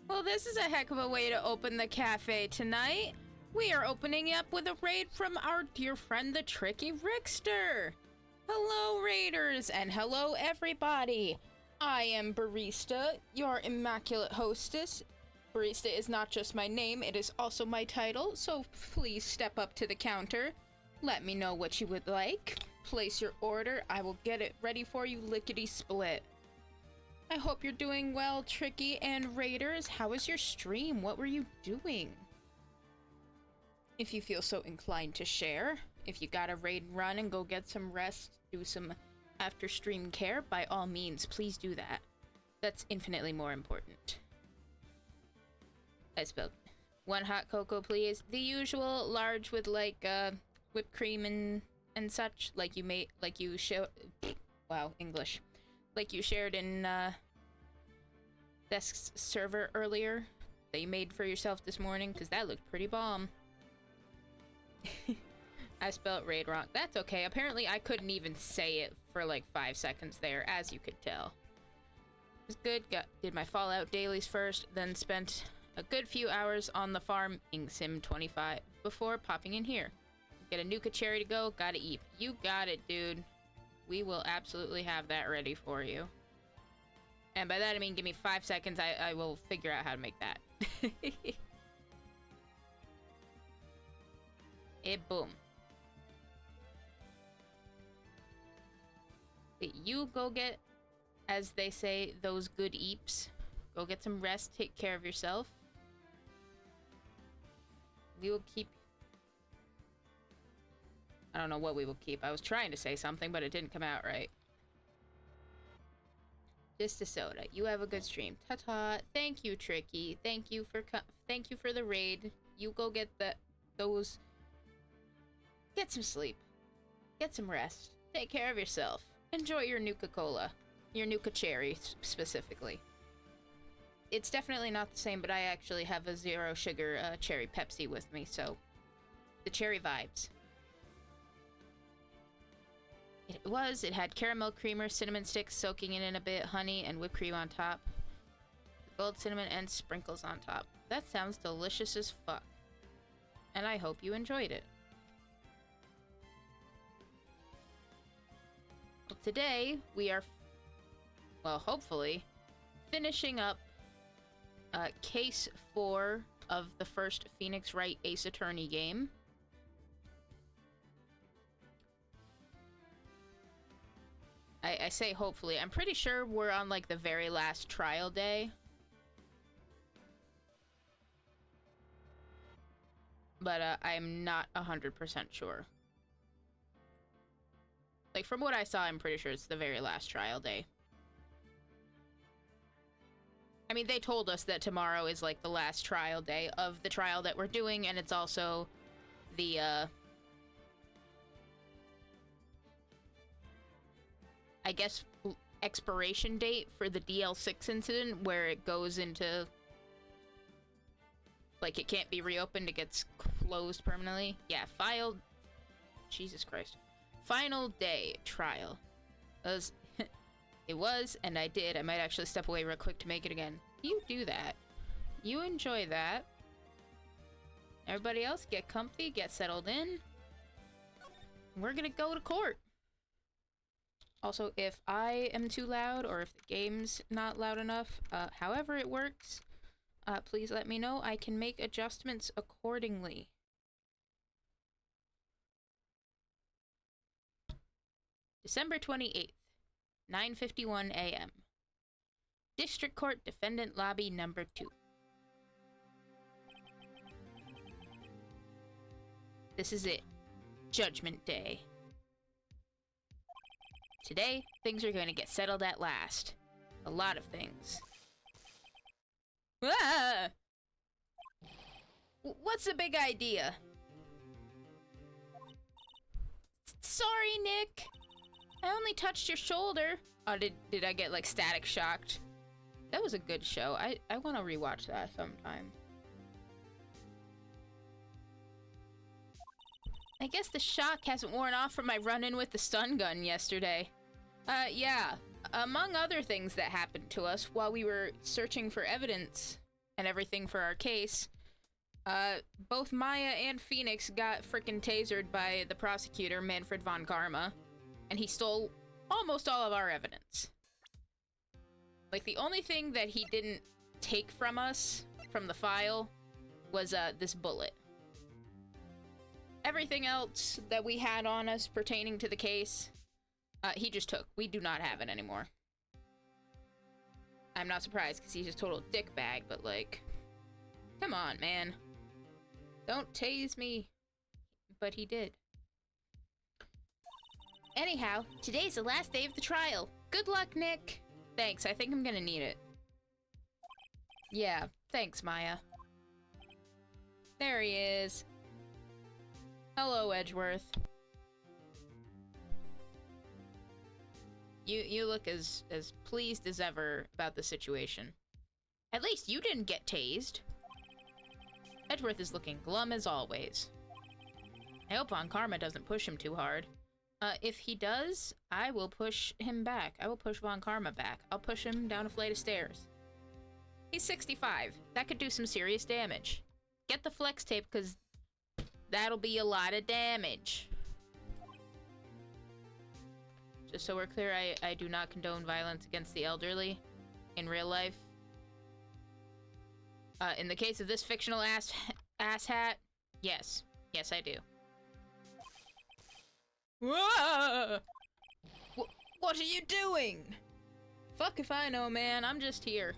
Well, this is a heck of a way to open the cafe tonight. We are opening up with a raid from our dear friend, the Tricky Rickster. Hello, raiders, and hello, everybody. I am Barista, your immaculate hostess. Barista is not just my name, it is also my title, so please step up to the counter. Let me know what you would like. Place your order. I will get it ready for you lickety-split. I hope you're doing well, Tricky and Raiders. How was your stream? What were you doing? If you feel so inclined to share, if you got a raid run and go get some rest, do some after-stream care, by all means, please do that. That's infinitely more important. I spelled 1 hot cocoa, please. The usual, large with like whipped cream and such, like you showed. Wow, English. Like you shared in Desk's server earlier that you made for yourself this morning, because that looked pretty bomb. I spelled raid wrong. That's okay. Apparently I couldn't even say it for like 5 seconds there, as you could tell. It was good. Did my Fallout dailies first, then spent a good few hours on the farm in Sim 25 before popping in here. Get a Nuka cherry to go. Gotta eat. You got it, dude. We will absolutely have that ready for you. And by that I mean give me 5 seconds. I will figure out how to make that. Boom. You go get, as they say, those good eeps. Go get some rest. Take care of yourself. We will keep... I don't know what we will keep. I was trying to say something, but it didn't come out right. Just a soda. You have a good stream. Ta-ta. Thank you, Tricky. Thank you for the raid. You go get those... Get some sleep. Get some rest. Take care of yourself. Enjoy your Nuka-Cola. Your Nuka Cherry, specifically. It's definitely not the same, but I actually have a zero sugar cherry Pepsi with me, so... The cherry vibes. It had caramel creamer, cinnamon sticks soaking in a bit, honey, and whipped cream on top. Gold cinnamon and sprinkles on top. That sounds delicious as fuck. And I hope you enjoyed it. Well, today, we are, well, hopefully, finishing up Case 4 of the first Phoenix Wright Ace Attorney game. I say hopefully. I'm pretty sure we're on, like, the very last trial day. But, I'm not 100% sure. Like, from what I saw, I'm pretty sure it's the very last trial day. I mean, they told us that tomorrow is, like, the last trial day of the trial that we're doing, and it's also the, I guess, expiration date for the DL6 incident, where it goes into... Like, it can't be reopened, it gets closed permanently. Yeah, filed... Jesus Christ. Final day trial. It was, and I did. I might actually step away real quick to make it again. You do that. You enjoy that. Everybody else, get comfy, get settled in. We're gonna go to court. Also, if I am too loud, or if the game's not loud enough, however it works, please let me know. I can make adjustments accordingly. December 28th, 9:51 a.m. District Court Defendant Lobby Number 2. This is it. Judgment Day. Today, things are going to get settled at last. A lot of things. Ah! What's the big idea? Sorry, Nick. I only touched your shoulder. Oh, did I get, like, static shocked? That was a good show. I want to rewatch that sometime. I guess the shock hasn't worn off from my run-in with the stun gun yesterday. Yeah. Among other things that happened to us while we were searching for evidence and everything for our case, both Maya and Phoenix got frickin' tasered by the prosecutor, Manfred von Karma, and he stole almost all of our evidence. Like, the only thing that he didn't take from us, from the file, was, this bullet. Everything else that we had on us pertaining to the case, he just took. We do not have it anymore. I'm not surprised, because he's a total dickbag, but, like, come on, man. Don't tase me. But he did. Anyhow, today's the last day of the trial. Good luck, Nick. Thanks, I think I'm gonna need it. Yeah, thanks, Maya. There he is. Hello, Edgeworth. You look as pleased as ever about the situation. At least you didn't get tased. Edgeworth is looking glum as always. I hope Von Karma doesn't push him too hard. If he does, I will push him back. I will push Von Karma back. I'll push him down a flight of stairs. He's 65. That could do some serious damage. Get the flex tape, because that'll be a lot of damage. Just so we're clear, I do not condone violence against the elderly in real life. In the case of this fictional asshat, yes. Yes, I do. Whoa! What are you doing? Fuck if I know, man. I'm just here.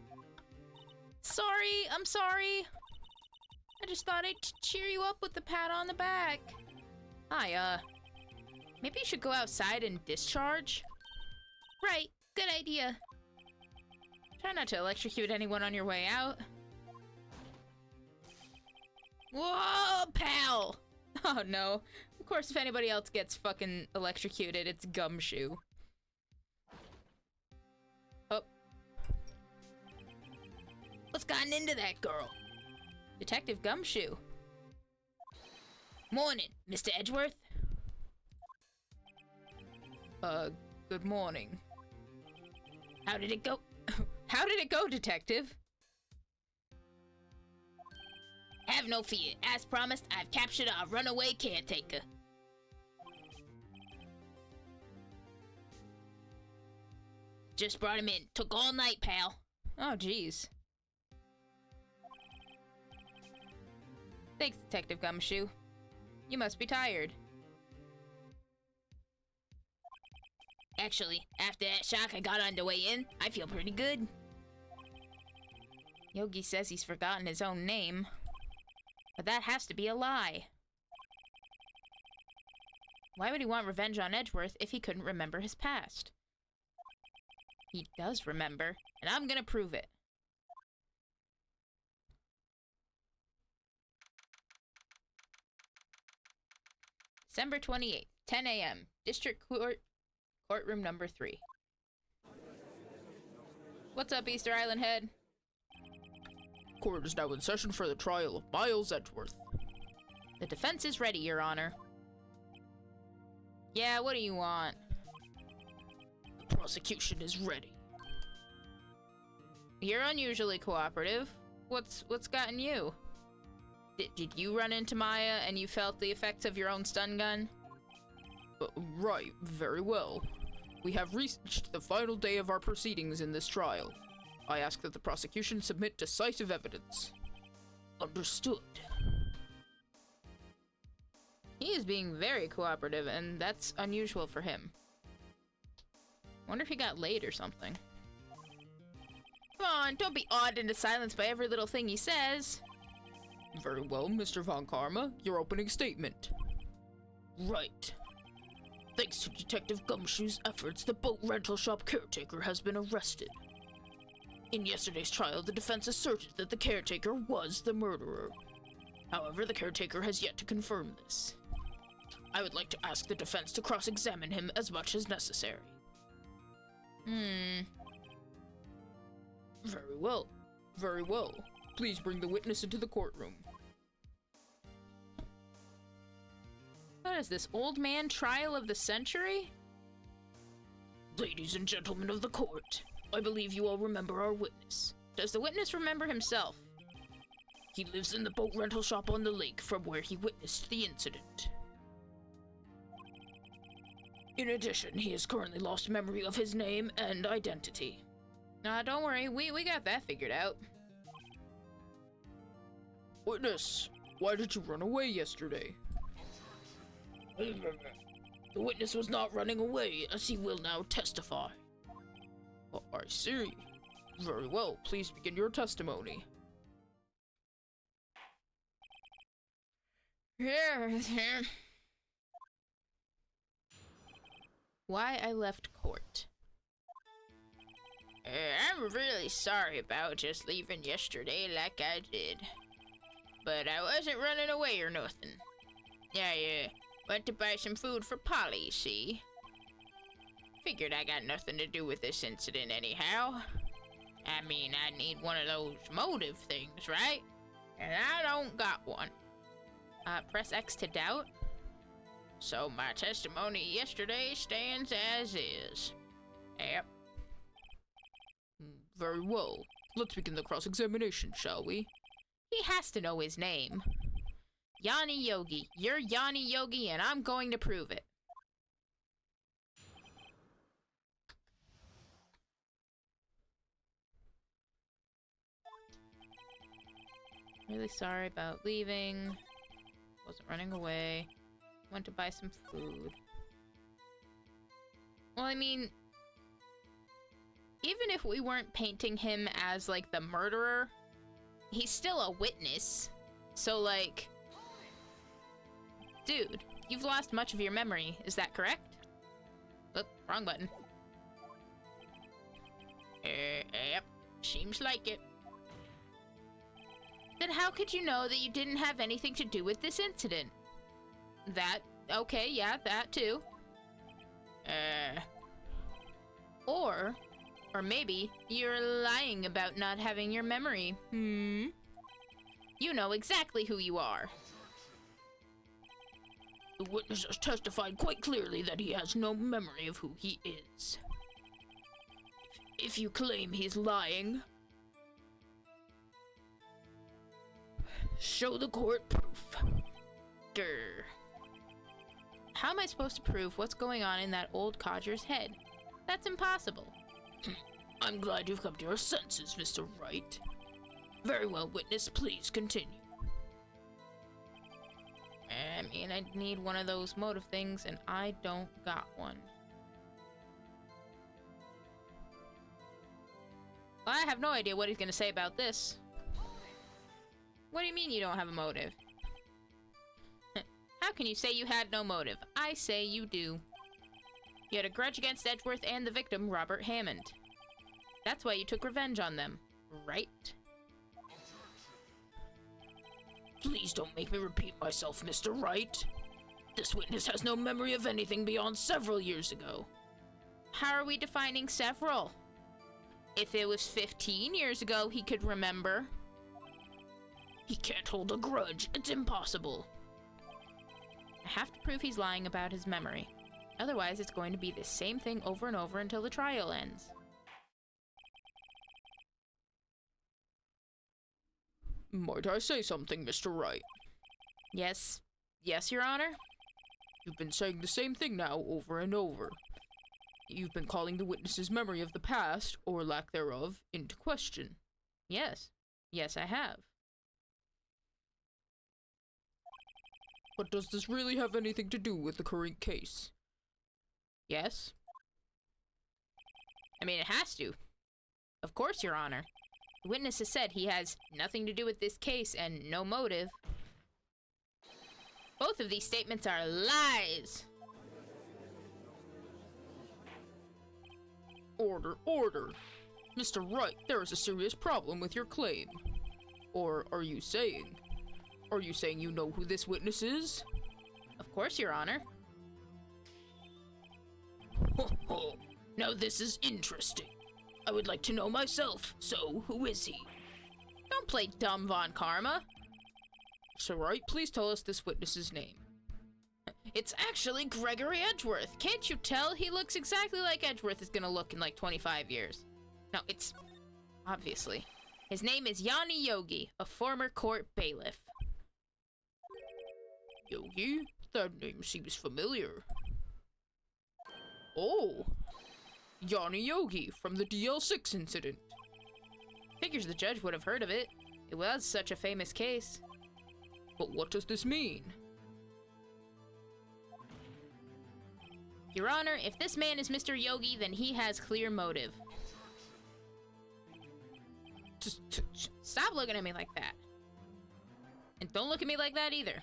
Sorry, I'm sorry. I just thought I'd cheer you up with the pat on the back. Hi, maybe you should go outside and discharge? Right, good idea. Try not to electrocute anyone on your way out. Whoa, pal! Oh no. Of course, if anybody else gets fucking electrocuted, it's Gumshoe. Oh. What's gotten into that girl? Detective Gumshoe. Morning, Mr. Edgeworth. Good morning. How did it go? How did it go, Detective? Have no fear. As promised, I've captured our runaway caretaker. Just brought him in. Took all night, pal. Oh, jeez. Thanks, Detective Gumshoe. You must be tired. Actually, after that shock I got on the way in, I feel pretty good. Yogi says he's forgotten his own name. But that has to be a lie. Why would he want revenge on Edgeworth if he couldn't remember his past? He does remember, and I'm gonna prove it. December 28th, 10 a.m. District Court, Courtroom number 3. What's up, Easter Island Head? Court is now in session for the trial of Miles Edgeworth. The defense is ready, Your Honor. Yeah, what do you want? The prosecution is ready. You're unusually cooperative. What's gotten you? Did you run into Maya and you felt the effects of your own stun gun? Right, very well. We have reached the final day of our proceedings in this trial. I ask that the prosecution submit decisive evidence. Understood. He is being very cooperative, and that's unusual for him. Wonder if he got laid or something. Come on, don't be awed into silence by every little thing he says. Very well, Mr. Von Karma. Your opening statement. Right. Thanks to Detective Gumshoe's efforts, the boat rental shop caretaker has been arrested. In yesterday's trial, the defense asserted that the caretaker was the murderer. However, the caretaker has yet to confirm this. I would like to ask the defense to cross-examine him as much as necessary. Very well. Very well. Please bring the witness into the courtroom. What is this, old man trial of the century? Ladies and gentlemen of the court, I believe you all remember our witness. Does the witness remember himself? He lives in the boat rental shop on the lake from where he witnessed the incident. In addition, he has currently lost memory of his name and identity. Don't worry, we got that figured out. Witness, why did you run away yesterday? The witness was not running away, as he will now testify. Oh, I see. Very well, please begin your testimony. Why I left court. I'm really sorry about just leaving yesterday like I did. But I wasn't running away or nothing. I went to buy some food for Polly, see? Figured I got nothing to do with this incident anyhow. I mean, I need one of those motive things, right? And I don't got one. Press X to doubt. So my testimony yesterday stands as is. Yep. Very well. Let's begin the cross-examination, shall we? He has to know his name. Yanni Yogi. You're Yanni Yogi, and I'm going to prove it. Really sorry about leaving. Wasn't running away. Went to buy some food. Well, I mean, even if we weren't painting him as, like, the murderer, he's still a witness. So, like, dude, you've lost much of your memory. Is that correct? Oop, wrong button. Yep, seems like it. Then how could you know that you didn't have anything to do with this incident? That, okay, yeah, that too. Or maybe you're lying about not having your memory. You know exactly who you are. The witness has testified quite clearly that he has no memory of who he is. If you claim he's lying, show the court proof. Grr. How am I supposed to prove what's going on in that old codger's head? That's impossible. I'm glad you've come to your senses, Mr. Wright. Very well, witness, please continue. I mean, I need one of those motive things, and I don't got one. Well, I have no idea what he's gonna say about this. What do you mean you don't have a motive? How can you say you had no motive? I say you do. You had a grudge against Edgeworth and the victim, Robert Hammond. That's why you took revenge on them, right? Please don't make me repeat myself, Mr. Wright. This witness has no memory of anything beyond several years ago. How are we defining several? If it was 15 years ago, he could remember. He can't hold a grudge. It's impossible. I have to prove he's lying about his memory. Otherwise, it's going to be the same thing over and over until the trial ends. Might I say something, Mr. Wright? Yes. Yes, Your Honor? You've been saying the same thing now over and over. You've been calling the witness's memory of the past, or lack thereof, into question. Yes. Yes, I have. But does this really have anything to do with the current case? Yes. I mean, it has to. Of course, Your Honor. The witness has said he has nothing to do with this case and no motive. Both of these statements are lies. Order, order. Mr. Wright, there is a serious problem with your claim. Or are you saying you know who this witness is? Of course, Your Honor. Now this is interesting. I would like to know myself, so who is he? Don't play dumb, Von Karma. Sir Wright, please tell us this witness's name. It's actually Gregory Edgeworth. Can't you tell? He looks exactly like Edgeworth is gonna look in like 25 years. No, it's... obviously. His name is Yanni Yogi, a former court bailiff. Yogi? That name seems familiar. Oh! Yanni Yogi from the DL6 incident. Figures the judge would have heard of it. It was such a famous case. But what does this mean? Your Honor, if this man is Mr. Yogi, then he has clear motive. Stop looking at me like that. And don't look at me like that either.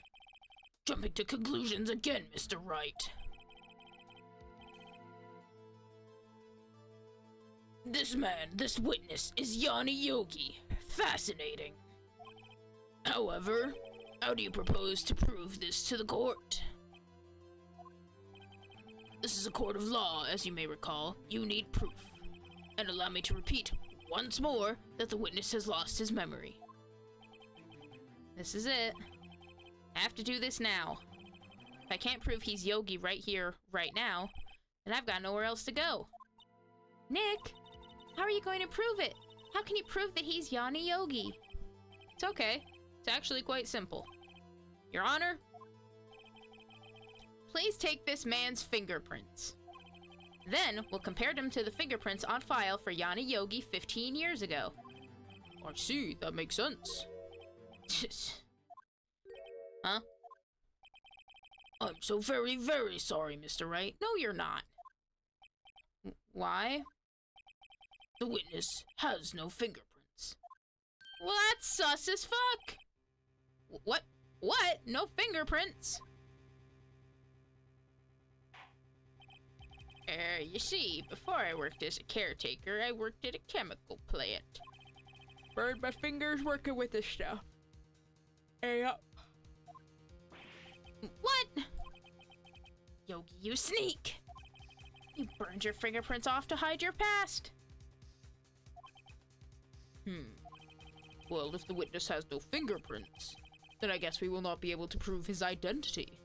Jumping to conclusions again, Mr. Wright. This man, this witness, is Yanni Yogi. Fascinating. However, how do you propose to prove this to the court? This is a court of law, as you may recall. You need proof. And allow me to repeat once more that the witness has lost his memory. This is it. I have to do this now. If I can't prove he's Yogi right here, right now, then I've got nowhere else to go. Nick, how are you going to prove it? How can you prove that he's Yanni Yogi? It's okay. It's actually quite simple. Your Honor, please take this man's fingerprints. Then, we'll compare them to the fingerprints on file for Yanni Yogi 15 years ago. I see, that makes sense. Huh? I'm so very, very sorry, Mr. Wright. No, you're not. Why? The witness has no fingerprints. Well, that's sus as fuck. What? What? No fingerprints? You see, before I worked as a caretaker, I worked at a chemical plant. Burned my fingers working with this stuff. Yep. What? Yogi, you sneak! You burned your fingerprints off to hide your past. Well, if the witness has no fingerprints, then I guess we will not be able to prove his identity.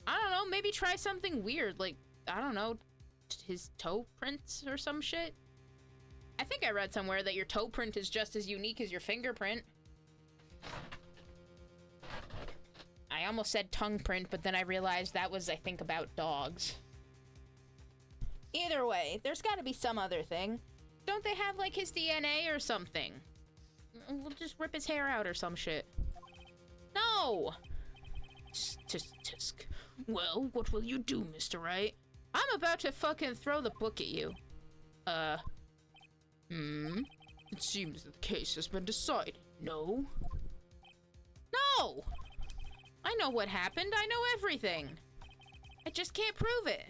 I don't know, maybe try something weird, like, I don't know, his toe prints or some shit? I think I read somewhere that your toe print is just as unique as your fingerprint. I almost said tongue print, but then I realized that was, I think, about dogs. Either way, there's gotta be some other thing. Don't they have, like, his DNA or something? We'll just rip his hair out or some shit. No! Tisk. Well, what will you do, Mr. Wright? I'm about to fucking throw the book at you. It seems that the case has been decided. No? No! I know what happened. I know everything. I just can't prove it.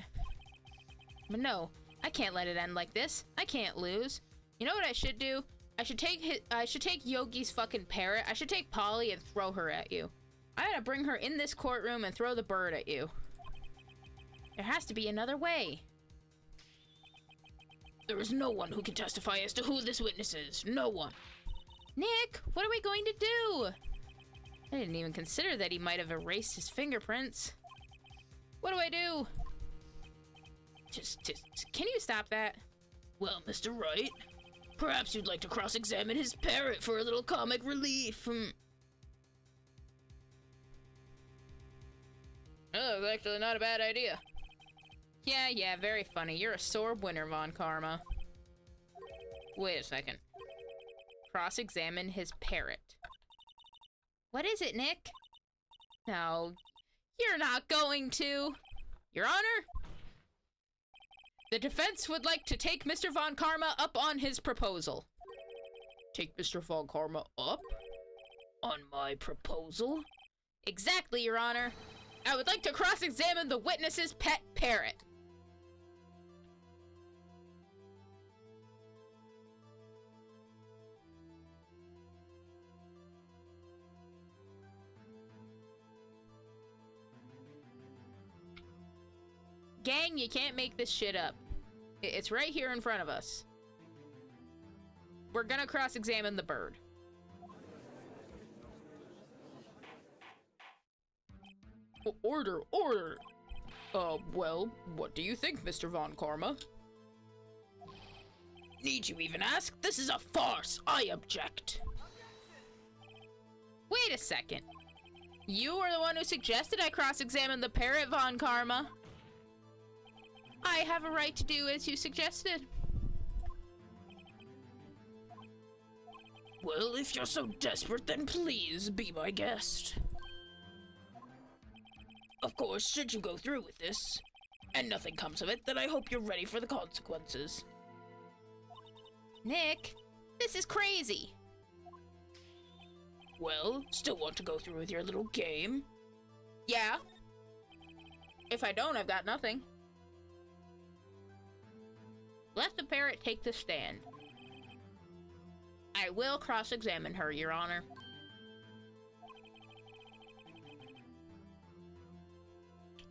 But no, I can't let it end like this. I can't lose. You know what I should do? I should take Yogi's fucking parrot. I should take Polly and throw her at you. I gotta bring her in this courtroom and throw the bird at you. There has to be another way. There is no one who can testify as to who this witness is. No one. Nick, what are we going to do? I didn't even consider that he might have erased his fingerprints. What do I do? Can you stop that? Well, Mr. Wright, perhaps you'd like to cross-examine his parrot for a little comic relief. Oh, that's actually not a bad idea. Yeah, very funny. You're a sore winner, Von Karma. Wait a second. Cross-examine his parrot. What is it, Nick? No, you're not going to. Your Honor? The defense would like to take Mr. Von Karma up on his proposal. Take Mr. Von Karma up? On my proposal? Exactly, Your Honor. I would like to cross-examine the witness's pet parrot. Gang, you can't make this shit up. It's right here in front of us. We're gonna cross-examine the bird. Order! Well, what do you think, Mr. Von Karma? Need you even ask? This is a farce. I object. Wait a second. You were the one who suggested I cross-examine the parrot, Von Karma. I have a right to do as you suggested. Well, if you're so desperate, then please be my guest. Of course, should you go through with this, and nothing comes of it, then I hope you're ready for the consequences. Nick, this is crazy. Well, still want to go through with your little game? Yeah. If I don't, I've got nothing. Let the parrot take the stand. I will cross-examine her, Your Honor.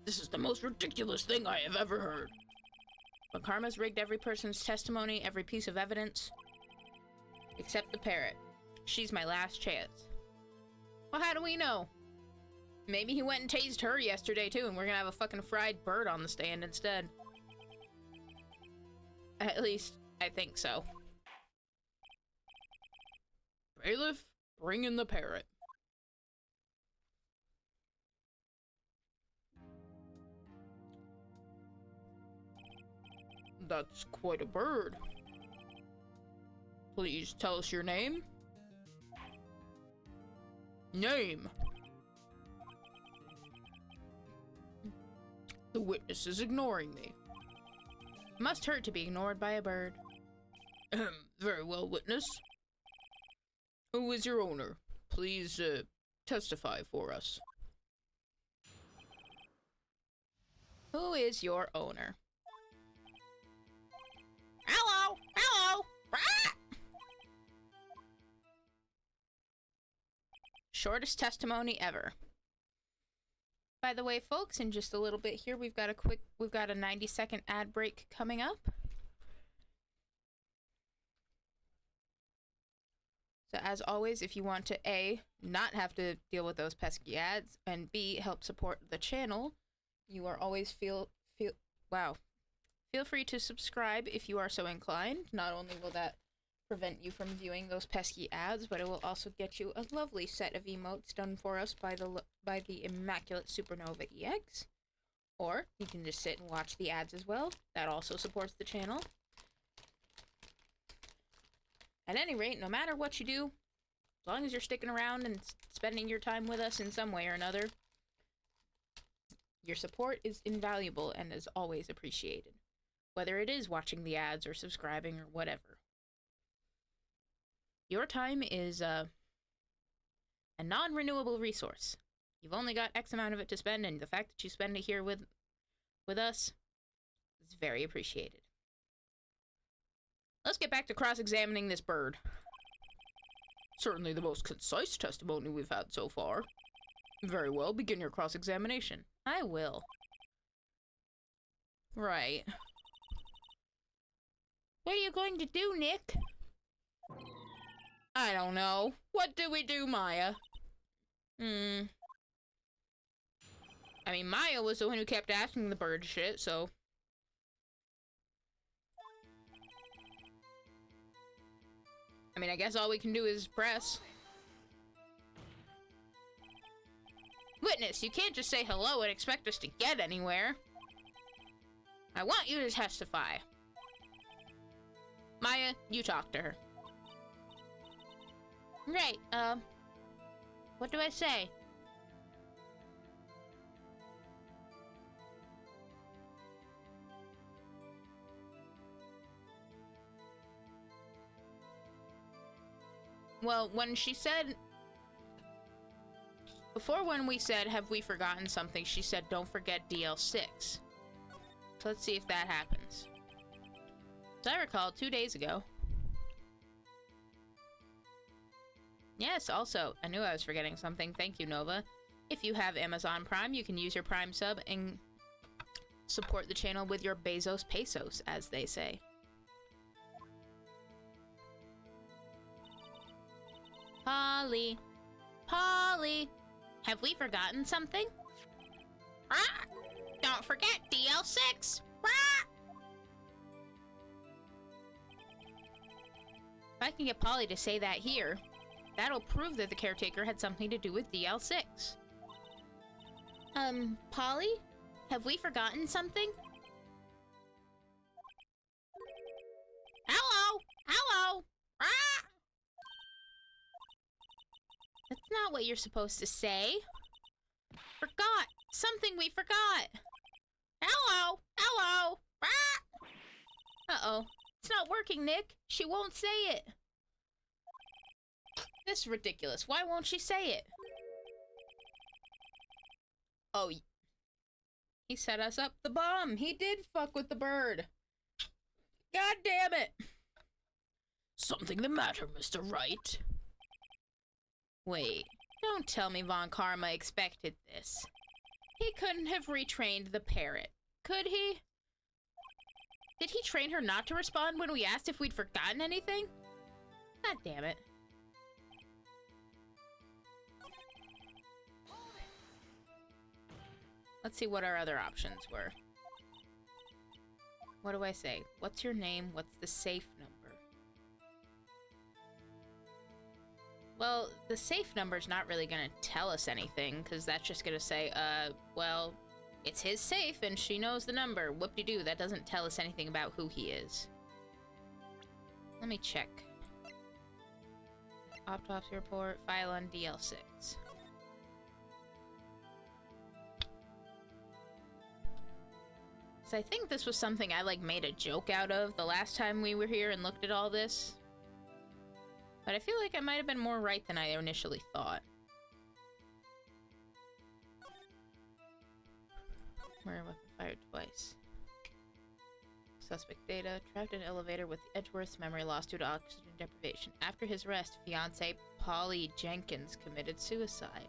This is the most ridiculous thing I have ever heard. But Karma's rigged every person's testimony, every piece of evidence. Except the parrot. She's my last chance. Well, how do we know? Maybe he went and tased her yesterday, too, and we're gonna have a fucking fried bird on the stand instead. At least, I think so. Bailiff, bring in the parrot. That's quite a bird. Please tell us your name. Name. The witness is ignoring me. Must hurt to be ignored by a bird. Very well, witness. Who is your owner? Please, testify for us. Who is your owner? Hello! Hello! Ah! Shortest testimony ever. By the way, folks, in just a little bit here, we've got a 90-second ad break coming up. So as always, if you want to A, not have to deal with those pesky ads, and B, help support the channel, you are always feel free to subscribe if you are so inclined. Not only will that prevent you from viewing those pesky ads, but it will also get you a lovely set of emotes done for us by the immaculate Supernova EX. Or you can just sit and watch the ads as well. That also supports the channel. At any rate, no matter what you do, as long as you're sticking around and spending your time with us in some way or another, your support is invaluable and is always appreciated. Whether it is watching the ads or subscribing or whatever. Your time is a non-renewable resource. You've only got X amount of it to spend, and the fact that you spend it here with us is very appreciated. Let's get back to cross-examining this bird. Certainly the most concise testimony we've had so far. Very well, begin your cross-examination. I will. Right. What are you going to do, Nick? I don't know. What do we do, Maya? I mean, Maya was the one who kept asking the bird shit, so... I mean, I guess all we can do is press. Witness, you can't just say hello and expect us to get anywhere. I want you to testify. Maya, you talk to her. Right, what do I say? Well, when she said... Before when we said, have we forgotten something, she said, don't forget DL6. So let's see if that happens. As I recall, 2 days ago. Yes, also, I knew I was forgetting something. Thank you, Nova. If you have Amazon Prime, you can use your Prime sub and support the channel with your Bezos pesos, as they say. Polly. Polly. Have we forgotten something? Ah! Don't forget DL6! Ah! I can get Polly to say that here, that'll prove that the caretaker had something to do with DL6. Polly? Have we forgotten something? Hello? Hello? Ah! That's not what you're supposed to say. Forgot. Something we forgot. Hello? Hello? Ah! Uh-oh. It's not working, Nick. She won't say it. This is ridiculous. Why won't she say it? Oh, he set us up the bomb. He did fuck with the bird. God damn it. Something the matter, Mr. Wright? Wait, don't tell me Von Karma expected this. He couldn't have retrained the parrot, could he? Did he train her not to respond when we asked if we'd forgotten anything? God damn it. Let's see what our other options were. What do I say? What's your name? What's the safe number? Well, the safe number's not really gonna tell us anything, because that's just gonna say, well, it's his safe and she knows the number. Whoop-de-doo, that doesn't tell us anything about who he is. Let me check. Autopsy report, file on DL6. So I think this was something I, made a joke out of the last time we were here and looked at all this. But I feel like I might have been more right than I initially thought. Murder weapon fired twice. Suspect data. Trapped in elevator with Edgeworth's memory lost due to oxygen deprivation. After his arrest, fiancée Polly Jenkins committed suicide.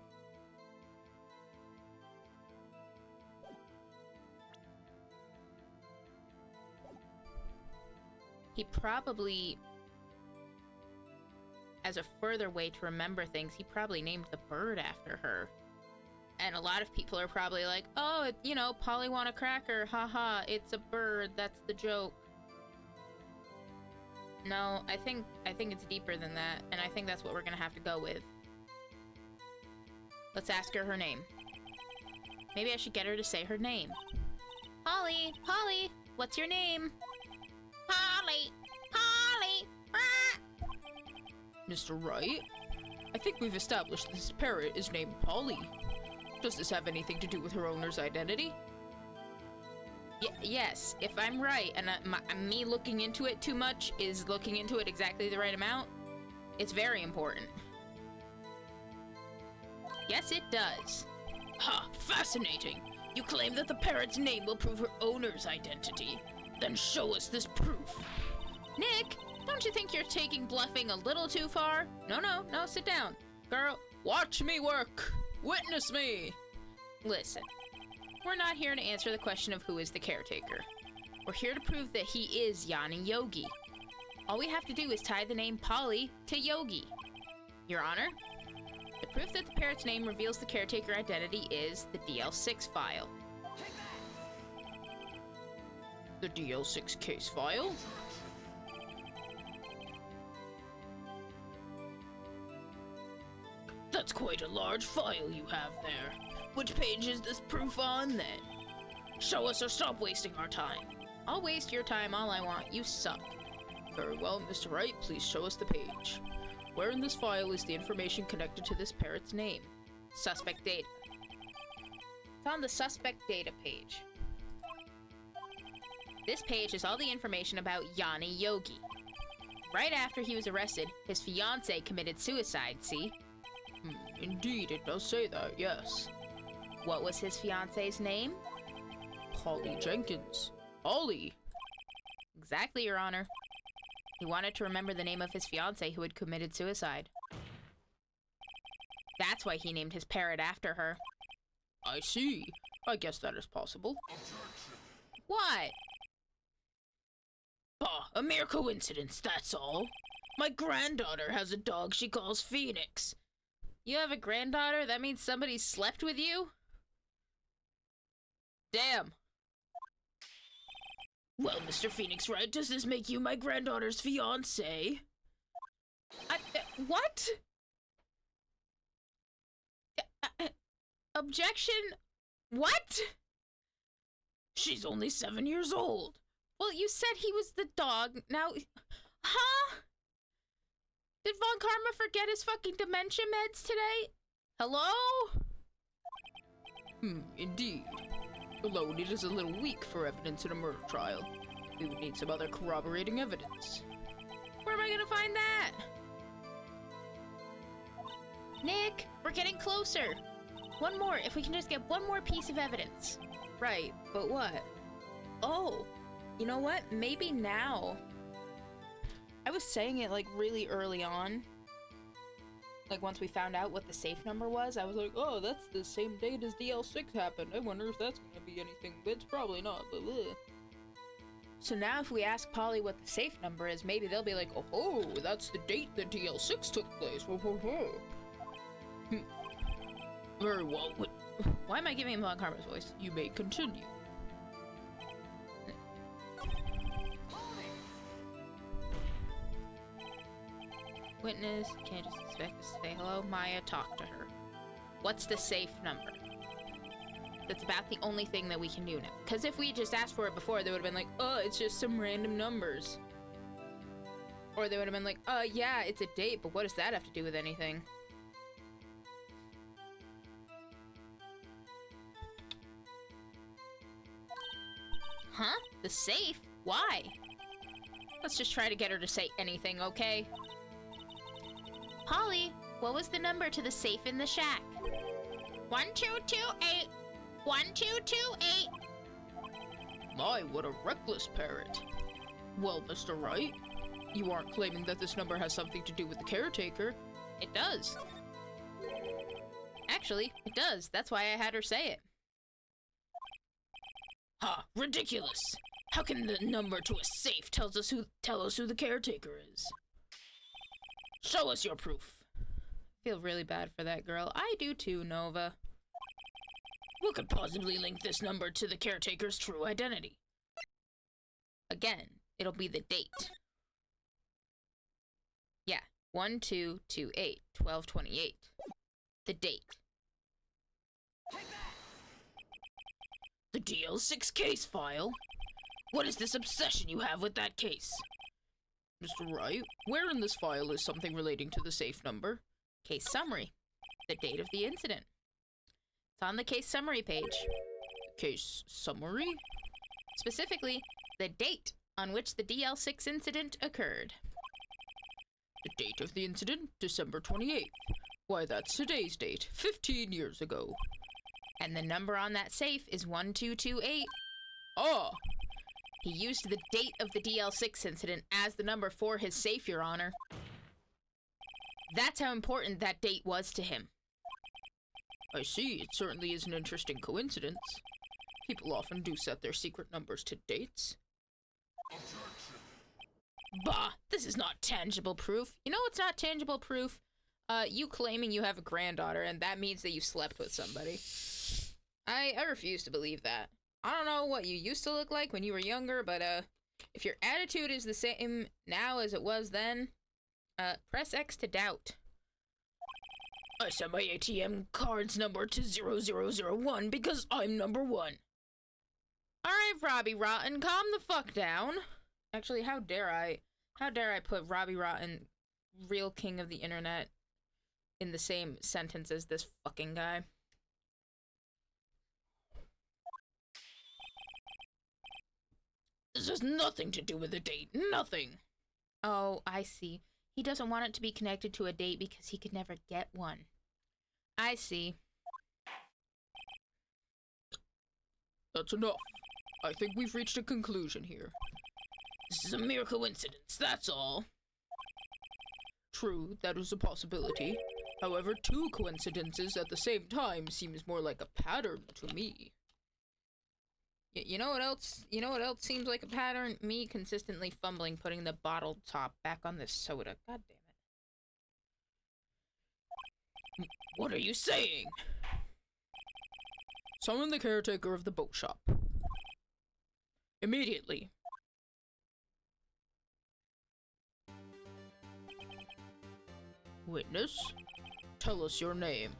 He probably, as a further way to remember things, he probably named the bird after her. And a lot of people are probably like, oh, you know, Polly want a cracker, haha, it's a bird, that's the joke. No, I think it's deeper than that, and I think that's what we're gonna have to go with. Let's ask her name. Maybe I should get her to say her name. Polly, Polly, what's your name? Polly! Polly! Ah! Mr. Wright? I think we've established this parrot is named Polly. Does this have anything to do with her owner's identity? Yes, if I'm right, and me looking into it too much is looking into it exactly the right amount, it's very important. Yes, it does. Ha! Fascinating! You claim that the parrot's name will prove her owner's identity. Then show us this proof. Nick, don't you think you're taking bluffing a little too far? No, sit down. Girl, watch me work! Witness me! Listen, we're not here to answer the question of who is the caretaker. We're here to prove that he is Yanni Yogi. All we have to do is tie the name Polly to Yogi. Your Honor, the proof that the parrot's name reveals the caretaker identity is the DL6 file. The DL6 case file? That's quite a large file you have there. Which page is this proof on, then? Show us or stop wasting our time. I'll waste your time all I want. You suck. Very well, Mr. Wright, please show us the page. Where in this file is the information connected to this parrot's name? Suspect data. It's on the suspect data page. This page is all the information about Yanni Yogi. Right after he was arrested, his fiancée committed suicide, see? Indeed, it does say that, yes. What was his fiancée's name? Polly Jenkins. Polly! Exactly, Your Honor. He wanted to remember the name of his fiancée who had committed suicide. That's why he named his parrot after her. I see. I guess that is possible. What? Bah, a mere coincidence, that's all. My granddaughter has a dog she calls Phoenix. You have a granddaughter? That means somebody slept with you? Damn. Well, Mr. Phoenix Wright, does this make you my granddaughter's fiancé? What? Objection? What? She's only 7 years old. Well, you said he was the dog. Now, huh? Did Von Karma forget his fucking dementia meds today? Hello? Indeed. Although it is a little weak for evidence in a murder trial. We would need some other corroborating evidence. Where am I gonna find that? Nick, we're getting closer. One more, if we can just get one more piece of evidence. Right, but what? Oh, you know what? Maybe now. I was saying it like really early on. Like once we found out what the safe number was, I was like, oh, that's the same date as DL6 happened. I wonder if that's gonna be anything, but it's probably not, but ugh. So now if we ask Polly what the safe number is, maybe they'll be like, oh, that's the date that DL6 took place. Very well. Why am I giving him Von Karma's voice? You may continue. Witness, can't just expect us to say hello. Maya, talk to her. What's the safe number? That's about the only thing that we can do now. Because if we just asked for it before, they would have been like, oh, it's just some random numbers. Or they would have been like, yeah, it's a date, but what does that have to do with anything? Huh? The safe? Why? Let's just try to get her to say anything, okay? Polly, what was the number to the safe in the shack? 1228. 1228. My, what a reckless parrot. Well, Mr. Wright, you aren't claiming that this number has something to do with the caretaker. It does. Actually, it does. That's why I had her say it. Ha! Ridiculous! How can the number to a safe tell us who the caretaker is? Show us your proof. I feel really bad for that girl. I do too, Nova. What could possibly link this number to the caretaker's true identity? Again, it'll be the date. Yeah, 1228, 1228. The date. The DL6 case file? What is this obsession you have with that case? Mr. Wright, where in this file is something relating to the safe number? Case summary. The date of the incident. It's on the case summary page. Case summary? Specifically, the date on which the DL6 incident occurred. The date of the incident? December 28th. Why, that's today's date, 15 years ago. And the number on that safe is 1228. Ah! He used the date of the DL6 incident as the number for his safe, Your Honor. That's how important that date was to him. I see. It certainly is an interesting coincidence. People often do set their secret numbers to dates. Bah! This is not tangible proof. You know what's not tangible proof? You claiming you have a granddaughter, and that means that you slept with somebody. I refuse to believe that. I don't know what you used to look like when you were younger, but if your attitude is the same now as it was then, press X to doubt. I set my ATM card's number to 0001 because I'm number 1. Alright, Robbie Rotten, calm the fuck down. Actually, how dare I put Robbie Rotten, real king of the internet, in the same sentence as this fucking guy. This has nothing to do with the date. Nothing. Oh, I see. He doesn't want it to be connected to a date because he could never get one. I see. That's enough. I think we've reached a conclusion here. This is a mere coincidence, that's all. True, that is a possibility. However, 2 coincidences at the same time seems more like a pattern to me. You know what else? You know what else seems like a pattern? Me consistently fumbling putting the bottle top back on this soda. God damn it. What are you saying? Summon the caretaker of the boat shop. Immediately. Witness, tell us your name.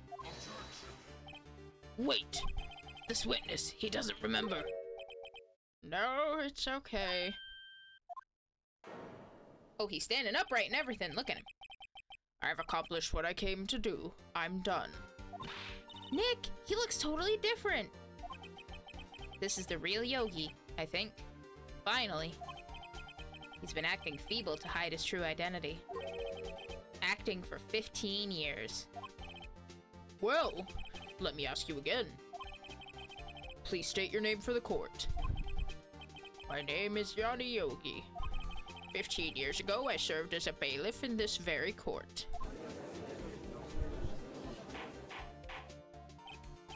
Wait! This witness, he doesn't remember. No, it's okay. Oh, he's standing upright and everything. Look at him. I've accomplished what I came to do. I'm done. Nick, he looks totally different. This is the real Yogi, I think. Finally. He's been acting feeble to hide his true identity. Acting for 15 years. Well, let me ask you again. Please state your name for the court. My name is Yanni Yogi. 15 years ago, I served as a bailiff in this very court.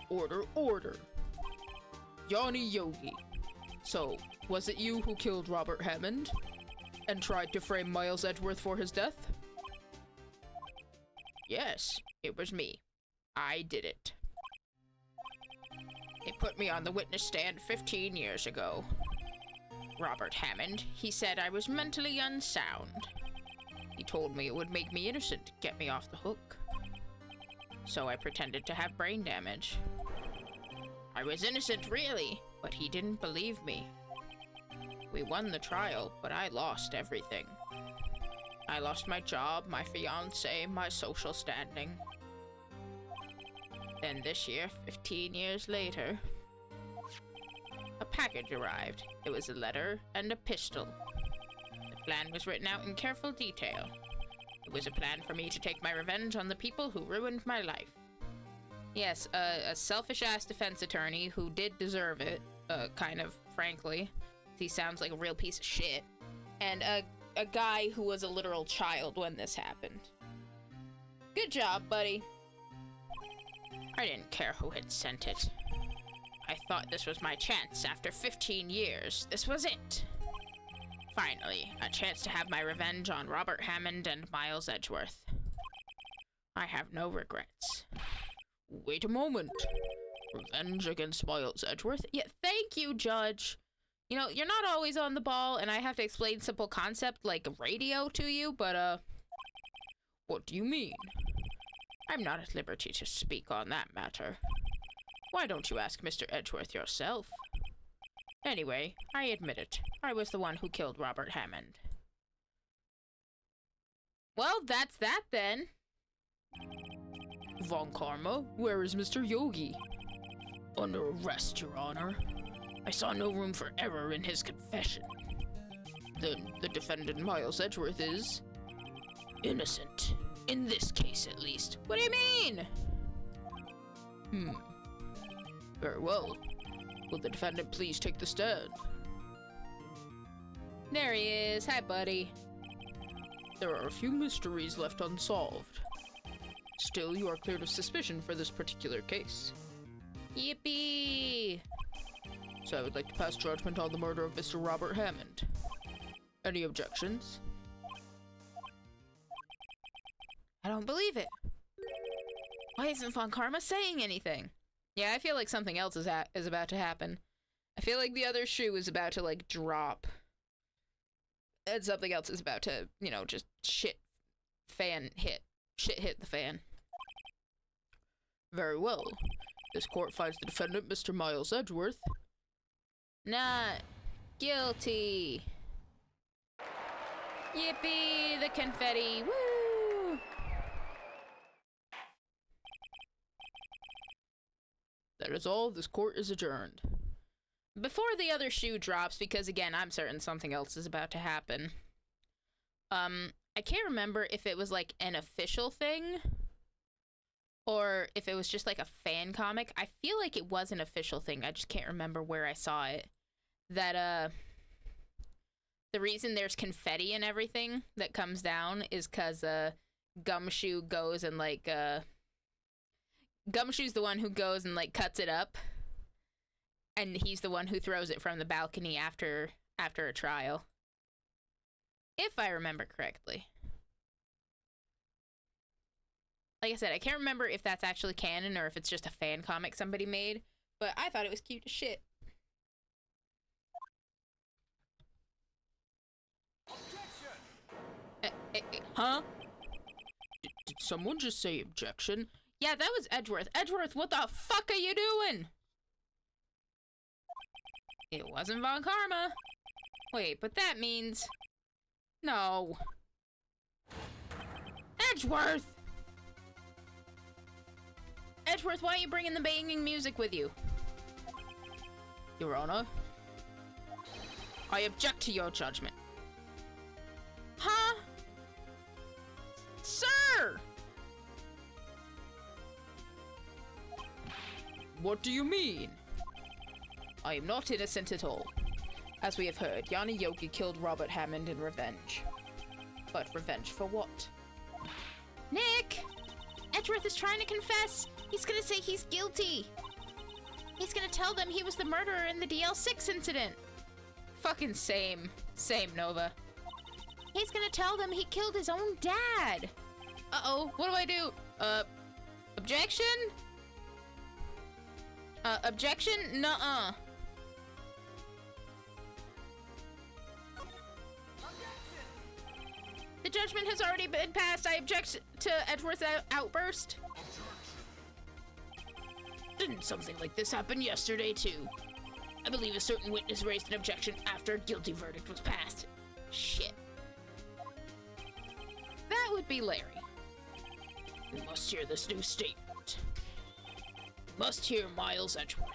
Order, order. Yanni Yogi. So, was it you who killed Robert Hammond? And tried to frame Miles Edgeworth for his death? Yes, it was me. I did it. They put me on the witness stand 15 years ago. Robert Hammond, he said I was mentally unsound. He told me it would make me innocent, get me off the hook. So I pretended to have brain damage. I was innocent, really, but he didn't believe me. We won the trial, but I lost everything. I lost my job, my fiancé, my social standing. Then this year, 15 years later, a package arrived. It was a letter and a pistol. The plan was written out in careful detail. It was a plan for me to take my revenge on the people who ruined my life. Yes, a selfish-ass defense attorney who did deserve it, kind of, frankly. He sounds like a real piece of shit. And a guy who was a literal child when this happened. Good job, buddy. I didn't care who had sent it. I thought this was my chance after 15 years. This was it. Finally, a chance to have my revenge on Robert Hammond and Miles Edgeworth. I have no regrets. Wait a moment. Revenge against Miles Edgeworth? Yeah, thank you, Judge. You know, you're not always on the ball, and I have to explain simple concept like radio to you, but, What do you mean? I'm not at liberty to speak on that matter. Why don't you ask Mr. Edgeworth yourself? Anyway, I admit it. I was the one who killed Robert Hammond. Well, that's that then. Von Karma, where is Mr. Yogi? Under arrest, Your Honor. I saw no room for error in his confession. Then the defendant, Miles Edgeworth, is innocent. In this case, at least. What do you mean? Very well. Will the defendant please take the stand? There he is. Hi, buddy. There are a few mysteries left unsolved. Still, you are cleared of suspicion for this particular case. Yippee! So I would like to pass judgment on the murder of Mr. Robert Hammond. Any objections? I don't believe it. Why isn't Von Karma saying anything? Yeah, I feel like something else is about to happen. I feel like the other shoe is about to, like, drop. And something else is about to, you know, just shit hit the fan. Very well. This court finds the defendant, Mr. Miles Edgeworth, not guilty. Yippee, the confetti, woo! That is all. This court is adjourned. Before the other shoe drops, because again, I'm certain something else is about to happen. I can't remember if it was like an official thing or if it was just like a fan comic. I feel like it was an official thing. I just can't remember where I saw it. That, the reason there's confetti and everything that comes down is because, Gumshoe goes and, like, Gumshoe's the one who goes and, like, cuts it up. And he's the one who throws it from the balcony after a trial. If I remember correctly. Like I said, I can't remember if that's actually canon or if it's just a fan comic somebody made, but I thought it was cute as shit. Huh? Did someone just say objection? Yeah, that was Edgeworth. Edgeworth, what the fuck are you doing? It wasn't Von Karma. Wait, but that means... No. Edgeworth! Edgeworth, why are you bringing the banging music with you? Your Honor, I object to your judgment. Huh? Sir! What do you mean? I am not innocent at all. As we have heard, Yanni Yogi killed Robert Hammond in revenge. But revenge for what? Nick! Edgeworth is trying to confess. He's gonna say he's guilty. He's gonna tell them he was the murderer in the DL6 incident. Fucking same. Same, Nova. He's gonna tell them he killed his own dad. Uh-oh, what do I do? Objection? Objection? Nuh-uh. The judgment has already been passed. I object to Edgeworth's outburst. Didn't something like this happen yesterday, too? I believe a certain witness raised an objection after a guilty verdict was passed. Shit. That would be Larry. We must hear this new statement. We must hear Miles Edgeworth.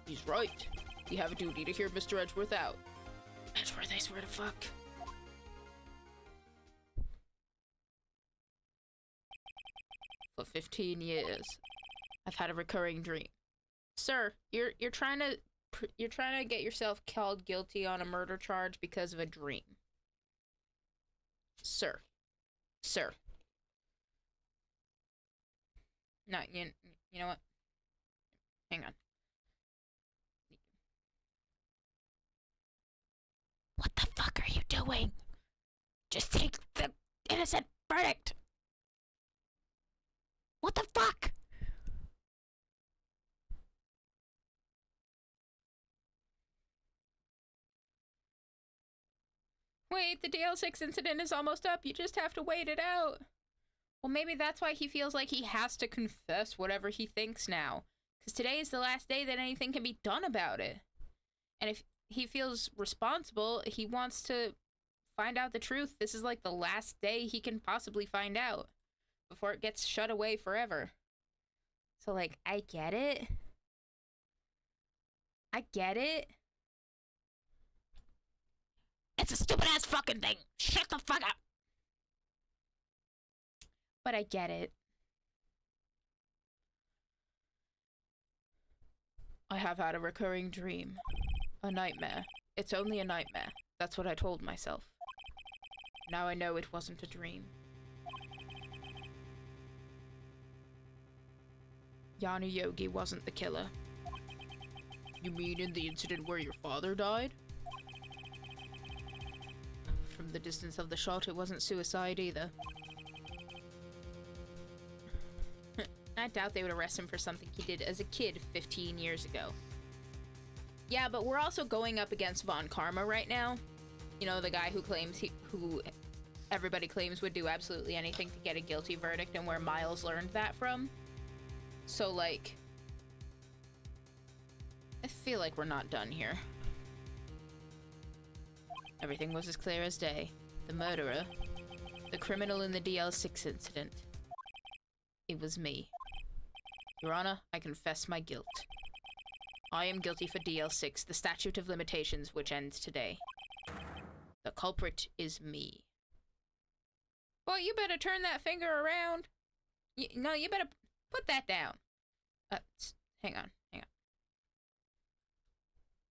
He's right. You have a duty to hear Mr. Edgeworth out. Edgeworth, I swear to fuck. For 15 years, I've had a recurring dream. Sir, you're trying to get yourself called guilty on a murder charge because of a dream. Sir. No, you know what? Hang on. What the fuck are you doing? Just take the innocent verdict. What the fuck? Wait, the DL6 incident is almost up. You just have to wait it out. Well, maybe that's why he feels like he has to confess whatever he thinks now. Because today is the last day that anything can be done about it. And if he feels responsible, he wants to find out the truth. This is like the last day he can possibly find out before it gets shut away forever. So, like, I get it. It's a stupid-ass fucking thing. Shut the fuck up. But I get it. I have had a recurring dream. A nightmare. It's only a nightmare. That's what I told myself. Now I know it wasn't a dream. Yanni Yogi wasn't the killer. You mean in the incident where your father died? From the distance of the shot, it wasn't suicide either. I doubt they would arrest him for something he did as a kid 15 years ago. Yeah, but we're also going up against Von Karma right now. You know, the guy who everybody claims would do absolutely anything to get a guilty verdict, and where Miles learned that from. So, like, I feel like we're not done here. Everything was as clear as day. The murderer, the criminal in the DL6 incident. It was me. Your Honor, I confess my guilt. I am guilty for DL6, the statute of limitations which ends today. The culprit is me. Boy, you better turn that finger around. No, you better put that down. Hang on.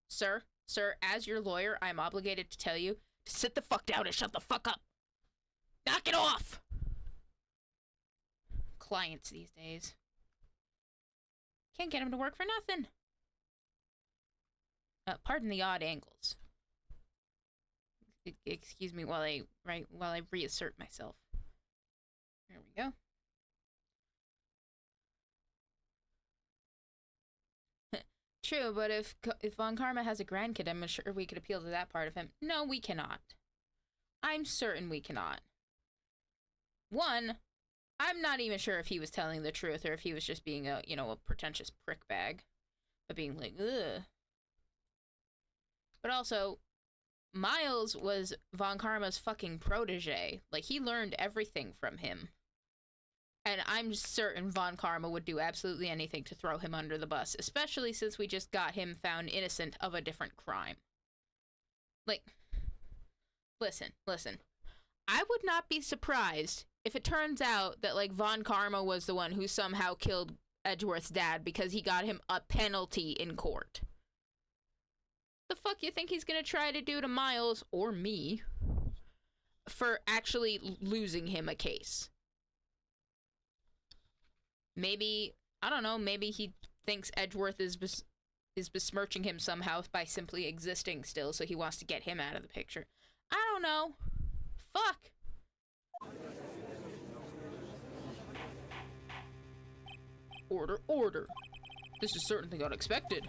Sir, as your lawyer, I'm obligated to tell you to sit the fuck down and shut the fuck up. Knock it off! Clients these days. Can't get them to work for nothing. Pardon the odd angles. Excuse me while I reassert myself. There we go. True, but if Von Karma has a grandkid, I'm sure we could appeal to that part of him. No, we cannot. I'm certain we cannot. One, I'm not even sure if he was telling the truth or if he was just being a, you know, a pretentious prickbag. But being like, ugh. But also, Miles was Von Karma's fucking protege. Like, he learned everything from him. And I'm certain Von Karma would do absolutely anything to throw him under the bus, especially since we just got him found innocent of a different crime. Like, listen. I would not be surprised if it turns out that, like, Von Karma was the one who somehow killed Edgeworth's dad because he got him a penalty in court. The fuck you think he's gonna try to do to Miles, or me, for actually losing him a case? Maybe, I don't know, maybe he thinks Edgeworth is besmirching him somehow by simply existing still, so he wants to get him out of the picture. I don't know. Fuck. Order. This is certainly unexpected.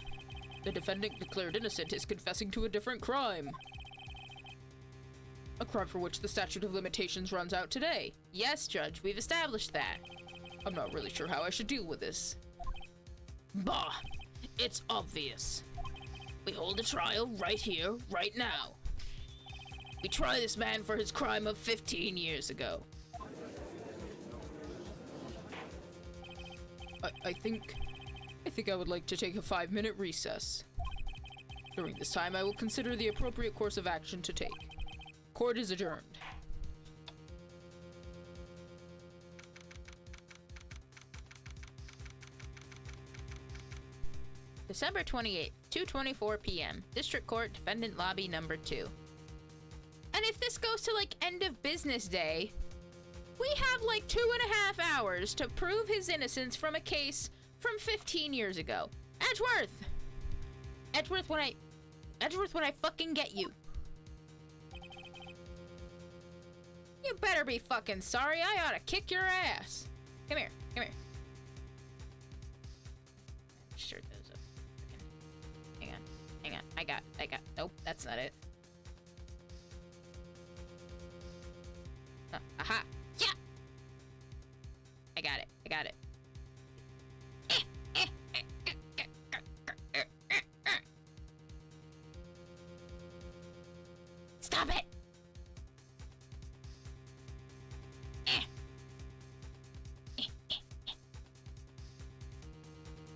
The defendant declared innocent is confessing to a different crime. A crime for which the statute of limitations runs out today. Yes, Judge, we've established that. I'm not really sure how I should deal with this. Bah! It's obvious. We hold a trial right here, right now. We try this man for his crime of 15 years ago. I think I would like to take a 5-minute recess. During this time, I will consider the appropriate course of action to take. Court is adjourned. December 28th, 2:24 p.m. District Court, Defendant Lobby Number 2. And if this goes to, like, end of business day, we have, like, 2.5 hours to prove his innocence from a case from 15 years ago. Edgeworth! Edgeworth, when I fucking get you. You better be fucking sorry. I ought to kick your ass. Come here. Sure those up. Hang on. I got. Nope, that's not it. Aha! Yeah! I got it. Stop it!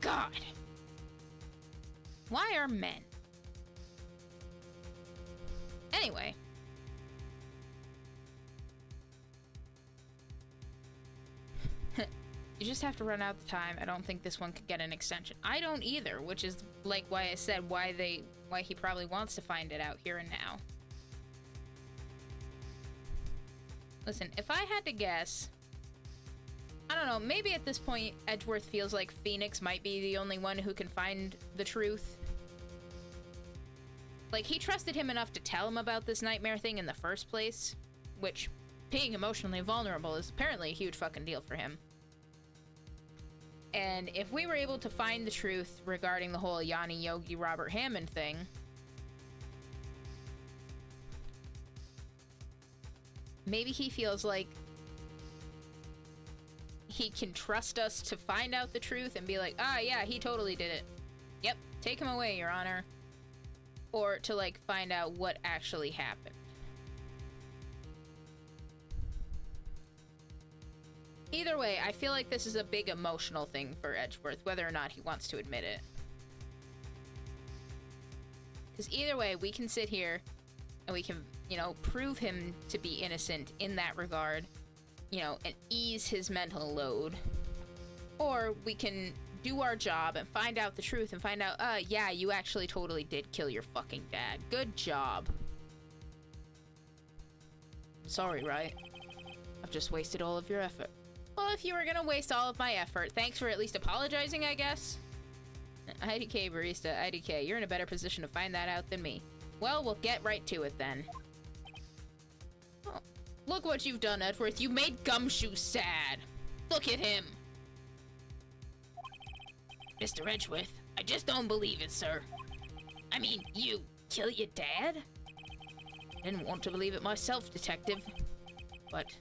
God! Why are men? Anyway. You just have to run out the time. I don't think this one could get an extension. I don't either, which is like why I said why he probably wants to find it out here and now. Listen, if I had to guess, I don't know, maybe at this point Edgeworth feels like Phoenix might be the only one who can find the truth. Like, he trusted him enough to tell him about this nightmare thing in the first place, which being emotionally vulnerable is apparently a huge fucking deal for him. And if we were able to find the truth regarding the whole Yanni Yogi Robert Hammond thing, maybe he feels like he can trust us to find out the truth and be like, ah, yeah, he totally did it. Yep, take him away, Your Honor. Or to, like, find out what actually happened. Either way, I feel like this is a big emotional thing for Edgeworth, whether or not he wants to admit it. Because either way, we can sit here and we can, you know, prove him to be innocent in that regard, you know, and ease his mental load. Or we can do our job and find out the truth and find out, yeah, you actually totally did kill your fucking dad. Good job. Sorry, right? I've just wasted all of your effort. Well, if you were gonna waste all of my effort, thanks for at least apologizing, I guess. IDK, barista, IDK, you're in a better position to find that out than me. Well, we'll get right to it then. Oh, look what you've done, Edgeworth. You made Gumshoe sad. Look at him. Mr. Edgeworth, I just don't believe it, sir. I mean, you kill your dad? Didn't want to believe it myself, detective. But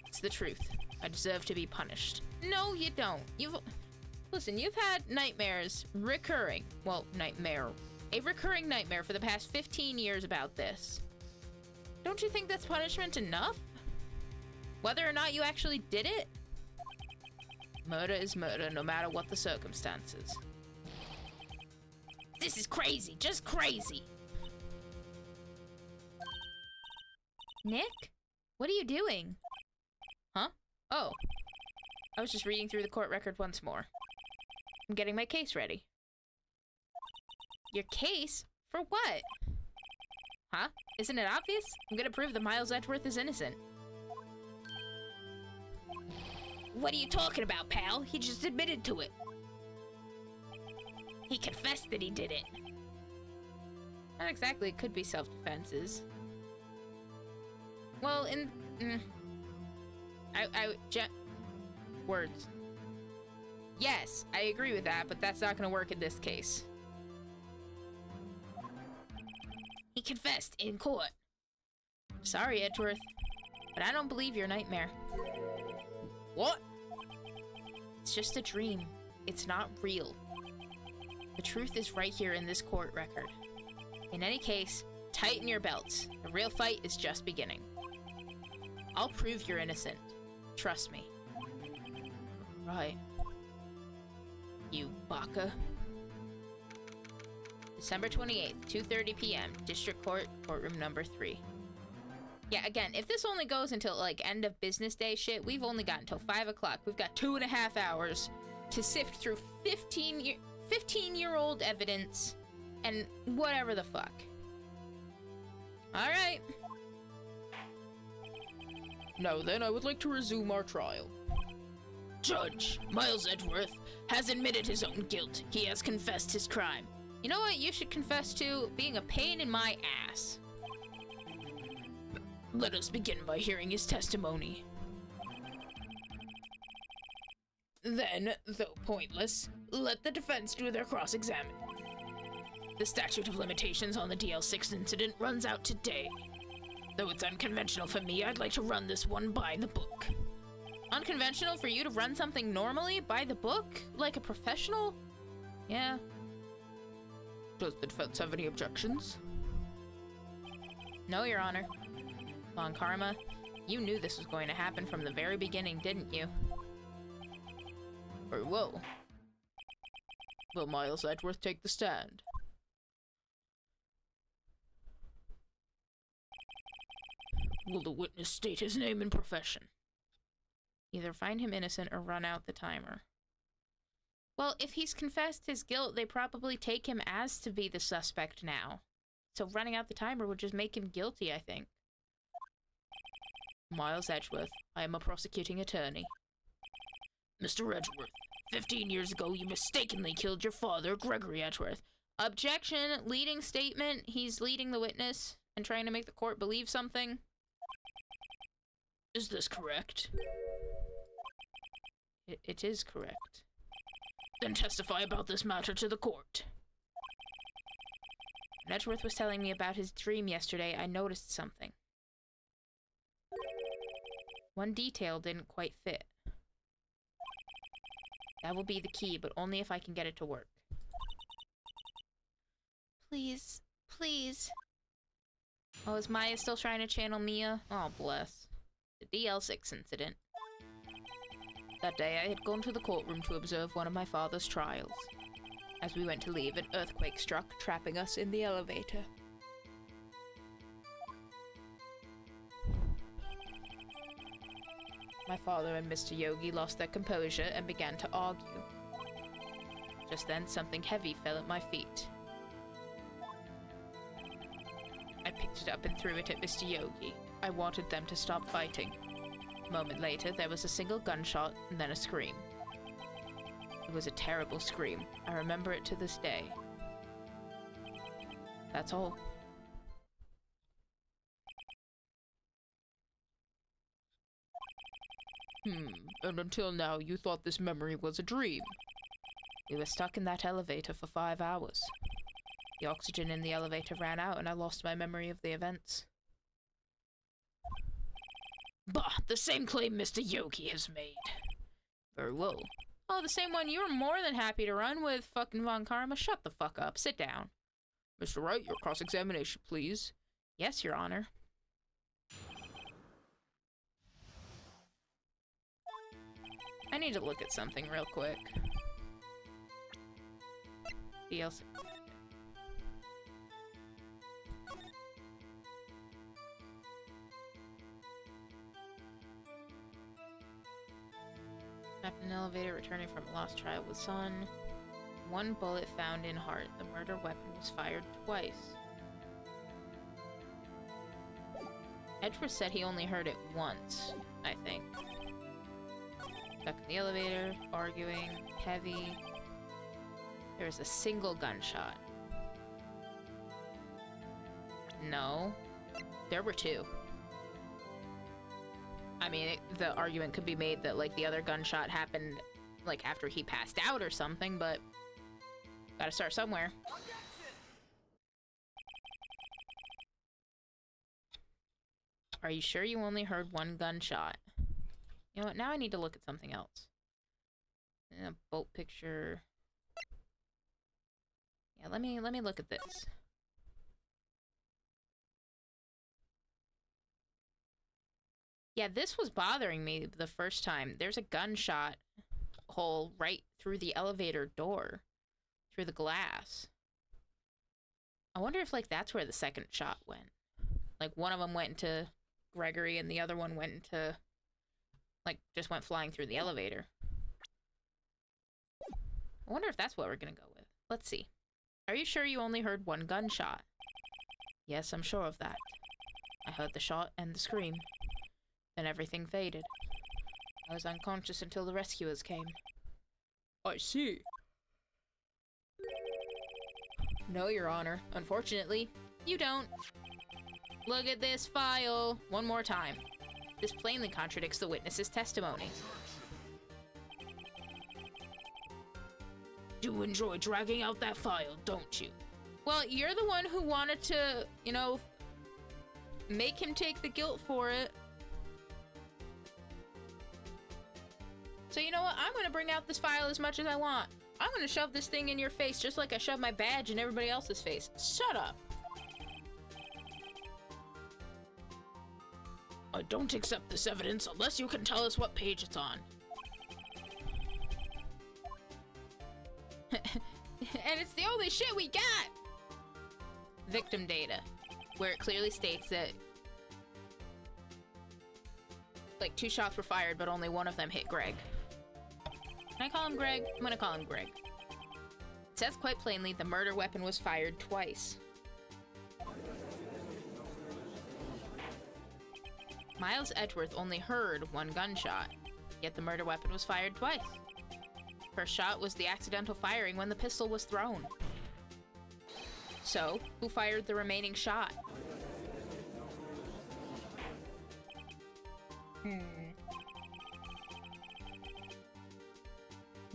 it's the truth. I deserve to be punished. No, you don't. Listen, you've had nightmares recurring. Well, a recurring nightmare for the past 15 years about this. Don't you think that's punishment enough? Whether or not you actually did it? Murder is murder, no matter what the circumstances. This is crazy, just crazy. Nick? What are you doing? Huh? Oh. I was just reading through the court record once more. I'm getting my case ready. Your case? For what? Huh? Isn't it obvious? I'm gonna prove that Miles Edgeworth is innocent. What are you talking about, pal? He just admitted to it. He confessed that he did it. Not exactly. It could be self-defenses. Well, words. Yes, I agree with that, but that's not gonna work in this case. He confessed in court. Sorry, Edgeworth, but I don't believe your nightmare. What? It's just a dream. It's not real. The truth is right here in this court record. In any case, tighten your belts. The real fight is just beginning. I'll prove you're innocent. Trust me. Right. You baka. December 28th, 2:30 p.m. District Court, courtroom number 3. Yeah, again, if this only goes until, like, end of business day shit, we've only got until 5 o'clock. We've got 2.5 hours to sift through 15-year-old evidence and whatever the fuck. Alright. Now then, I would like to resume our trial. Judge, Miles Edgeworth has admitted his own guilt. He has confessed his crime. You know what you should confess to? Being a pain in my ass. Let us begin by hearing his testimony. Then, though pointless, let the defense do their cross-examine. The statute of limitations on the DL6 incident runs out today. Though it's unconventional for me, I'd like to run this one by the book. Unconventional for you to run something normally by the book? Like a professional? Yeah. Does the defense have any objections? No, Your Honor. Von Karma, you knew this was going to happen from the very beginning, didn't you? Very well. Will Miles Edgeworth take the stand? Will the witness state his name and profession? Either find him innocent or run out the timer. Well, if he's confessed his guilt, they probably take him as to be the suspect now. So running out the timer would just make him guilty, I think. Miles Edgeworth, I am a prosecuting attorney. Mr. Edgeworth, 15 years ago you mistakenly killed your father, Gregory Edgeworth. Objection, leading statement. He's leading the witness and trying to make the court believe something. Is this correct? It is correct. Then testify about this matter to the court. When Edgeworth was telling me about his dream yesterday, I noticed something. One detail didn't quite fit. That will be the key, but only if I can get it to work. Please, please. Oh, is Maya still trying to channel Mia? Oh, bless. The DL6 incident. That day I had gone to the courtroom to observe one of my father's trials. As we went to leave, an earthquake struck, trapping us in the elevator. My father and Mr. Yogi lost their composure and began to argue. Just then, something heavy fell at my feet. I picked it up and threw it at Mr. Yogi. I wanted them to stop fighting. A moment later, there was a single gunshot and then a scream. It was a terrible scream. I remember it to this day. That's all. And until now, you thought this memory was a dream. We were stuck in that elevator for 5 hours. The oxygen in the elevator ran out and I lost my memory of the events. Bah, the same claim Mr. Yogi has made. Very well. Oh, the same one you were more than happy to run with, fucking Von Karma. Shut the fuck up. Sit down. Mr. Wright, your cross-examination, please. Yes, Your Honor. I need to look at something real quick. DLC. Trapped in an elevator, returning from a lost trial with son. One bullet found in heart. The murder weapon was fired twice. Edgeworth said he only heard it once, I think. Stuck in the elevator, arguing, heavy. There was a single gunshot. No. There were two. I mean, the argument could be made that, like, the other gunshot happened, like, after he passed out or something, but gotta start somewhere. Are you sure you only heard one gunshot? You know what, now I need to look at something else. A boat picture. Yeah, let me look at this. Yeah, this was bothering me the first time. There's a gunshot hole right through the elevator door. Through the glass. I wonder if, like, that's where the second shot went. Like, one of them went into Gregory and the other one went into... like, just went flying through the elevator. I wonder if that's what we're gonna go with. Let's see. Are you sure you only heard one gunshot? Yes, I'm sure of that. I heard the shot and the scream. Then everything faded. I was unconscious until the rescuers came. I see. No, Your Honor. Unfortunately, you don't. Look at this file one more time. This plainly contradicts the witness's testimony. Do enjoy dragging out that file, don't you? Well, you're the one who wanted to, you know, make him take the guilt for it. So you know what? I'm gonna bring out this file as much as I want. I'm gonna shove this thing in your face just like I shoved my badge in everybody else's face. Shut up. I don't accept this evidence unless you can tell us what page it's on. And it's the only shit we got! Victim data, where it clearly states that like 2 shots were fired, but only one of them hit Greg. Can I call him Greg? I'm gonna call him Greg. It says quite plainly the murder weapon was fired twice. Miles Edgeworth only heard 1 gunshot, yet the murder weapon was fired twice. First shot was the accidental firing when the pistol was thrown. So, who fired the remaining shot?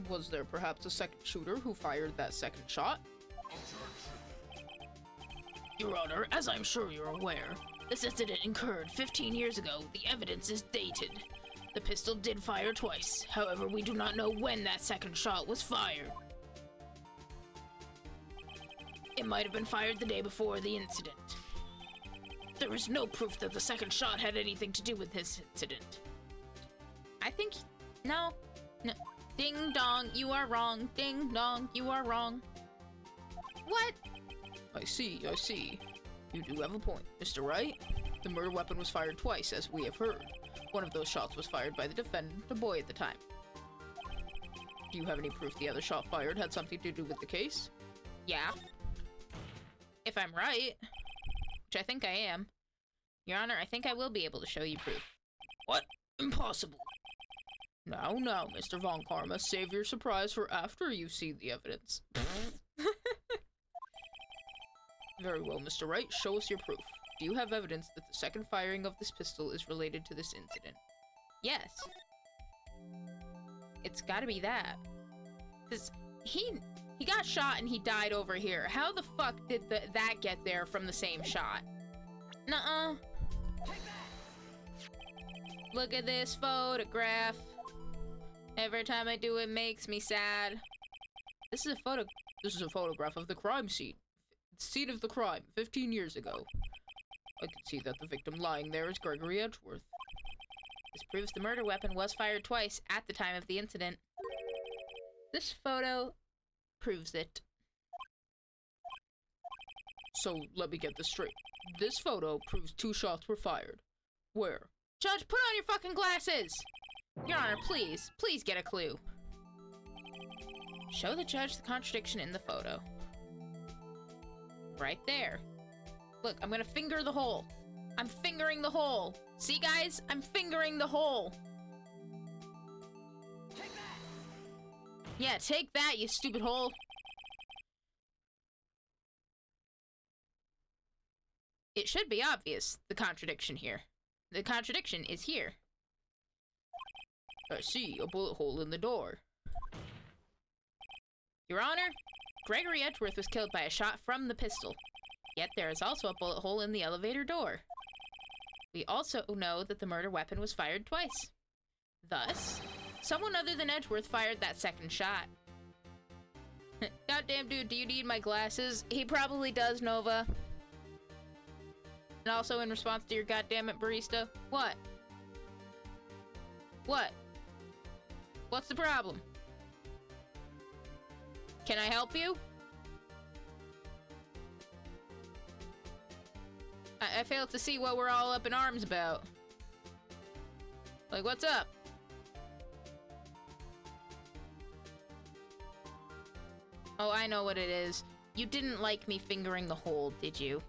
Was there perhaps a second shooter who fired that second shot? Your Honor, as I'm sure you're aware, this incident occurred 15 years ago. The evidence is dated. The pistol did fire twice. However, we do not know when that second shot was fired. It might have been fired the day before the incident. There is no proof that the second shot had anything to do with this incident. I think... No. Ding dong, you are wrong. Ding dong, you are wrong. What? I see. You do have a point, Mr. Wright. The murder weapon was fired twice, as we have heard. One of those shots was fired by the defendant, a boy at the time. Do you have any proof the other shot fired had something to do with the case? Yeah. If I'm right, which I think I am. Your Honor, I think I will be able to show you proof. What? Impossible. Now, Mr. Von Karma, save your surprise for after you see the evidence. Very well, Mr. Wright, show us your proof. Do you have evidence that the second firing of this pistol is related to this incident? Yes. It's gotta be that. Because he got shot and he died over here. How the fuck did that get there from the same shot? Nuh-uh. Look at this photograph. Every time I do it makes me sad. This is a photograph of the crime scene. Scene of the crime, 15 years ago. I can see that the victim lying there is Gregory Edgeworth. This proves the murder weapon was fired twice at the time of the incident. This photo proves it. So, let me get this straight. This photo proves 2 shots were fired. Where? Judge, put on your fucking glasses! Your Honor, please. Please get a clue. Show the judge the contradiction in the photo. Right there. Look, I'm gonna finger the hole. I'm fingering the hole. See, guys? I'm fingering the hole. Take that! Yeah, take that, you stupid hole. It should be obvious, the contradiction here. The contradiction is here. I see a bullet hole in the door. Your Honor, Gregory Edgeworth was killed by a shot from the pistol. Yet there is also a bullet hole in the elevator door. We also know that the murder weapon was fired twice. Thus, someone other than Edgeworth fired that second shot. Goddamn dude, do you need my glasses? He probably does, Nova. And also in response to your goddammit barista, what? What? What's the problem? Can I help you? I fail to see what we're all up in arms about. Like, what's up? Oh, I know what it is. You didn't like me fingering the hole, did you?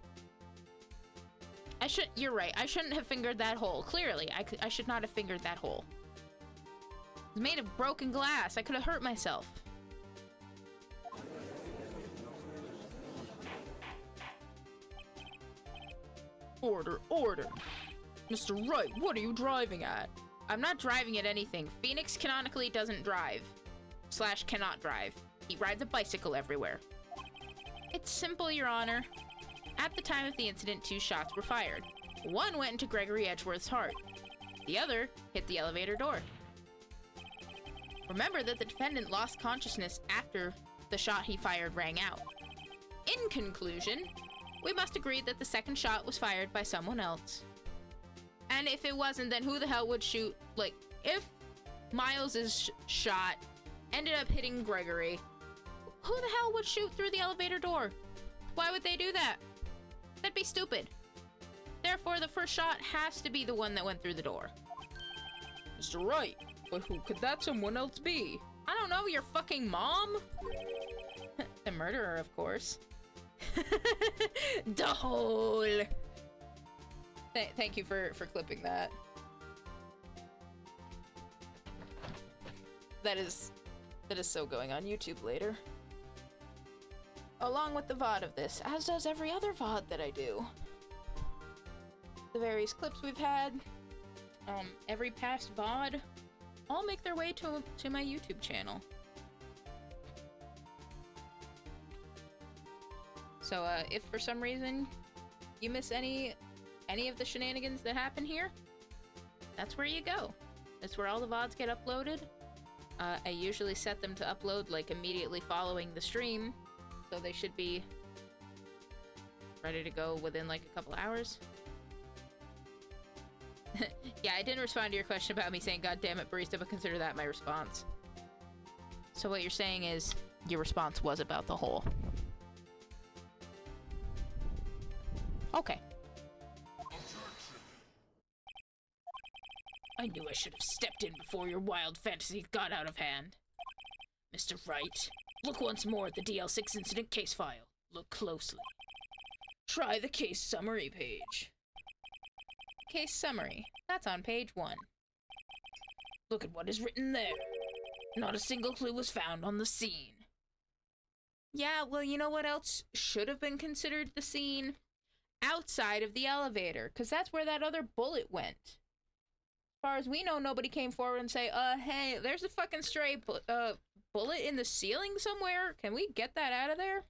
You're right. I shouldn't have fingered that hole. Clearly, I should not have fingered that hole. It was made of broken glass. I could have hurt myself. Order, order. Mr. Wright, what are you driving at? I'm not driving at anything. Phoenix canonically doesn't drive. / cannot drive. He rides a bicycle everywhere. It's simple, Your Honor. At the time of the incident, 2 shots were fired. One went into Gregory Edgeworth's heart. The other hit the elevator door. Remember that the defendant lost consciousness after the shot he fired rang out. In conclusion, we must agree that the second shot was fired by someone else. And if it wasn't, then who the hell would shoot? Like, if Miles's shot ended up hitting Gregory, who the hell would shoot through the elevator door? Why would they do that? That'd be stupid. Therefore, the first shot has to be the one that went through the door. Mr. Wright, but who could that someone else be? I don't know, your fucking mom? The murderer, of course. The hole. Thank you for clipping that. That is so going on YouTube later. Along with the VOD of this, as does every other VOD that I do. The various clips we've had, every past VOD, all make their way to my YouTube channel. So, if for some reason you miss any of the shenanigans that happen here, that's where you go. That's where all the VODs get uploaded. I usually set them to upload, like, immediately following the stream, so they should be ready to go within, like, a couple hours. Yeah, I didn't respond to your question about me saying, "God damn it, barista," but consider that my response. So what you're saying is, your response was about the hole. Okay. I knew I should have stepped in before your wild fantasies got out of hand. Mr. Wright, look once more at the DL6 incident case file. Look closely. Try the case summary page. Case summary. That's on page 1. Look at what is written there. Not a single clue was found on the scene. Yeah, well, you know what else should have been considered the scene? Outside of the elevator, because that's where that other bullet went. As far as we know, nobody came forward and say, hey, there's a fucking stray bullet in the ceiling somewhere. Can we get that out of there?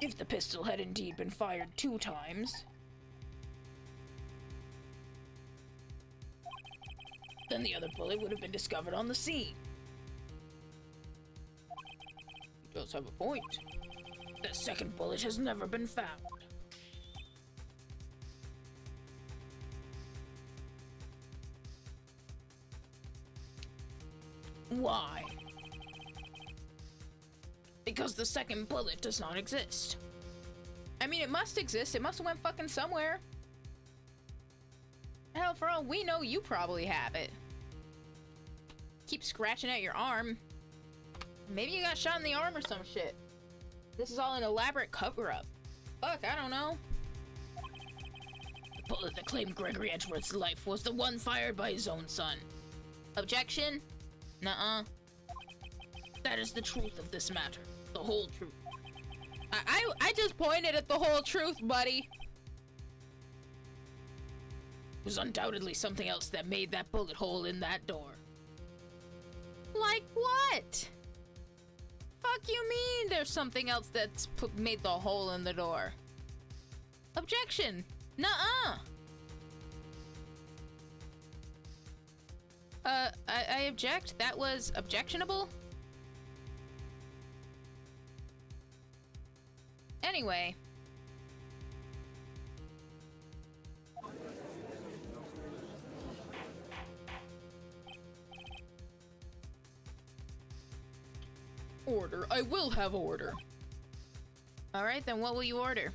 If the pistol had indeed been fired 2 times, then the other bullet would have been discovered on the scene. He does have a point. The second bullet has never been found. Why? Because the second bullet does not exist. I mean, it must exist. It must have went fucking somewhere. Hell, for all we know, you probably have it. Keep scratching at your arm. Maybe you got shot in the arm or some shit. This is all an elaborate cover-up. Fuck, I don't know. The bullet that claimed Gregory Edgeworth's life was the one fired by his own son. Objection? Nuh-uh. That is the truth of this matter. The whole truth. I just pointed at the whole truth, buddy. It was undoubtedly something else that made that bullet hole in that door. Like what? Fuck you mean there's something else that's made the hole in the door? Objection. Nuh-uh. I object. That was objectionable. Anyway. Order. I will have order. Alright, then what will you order?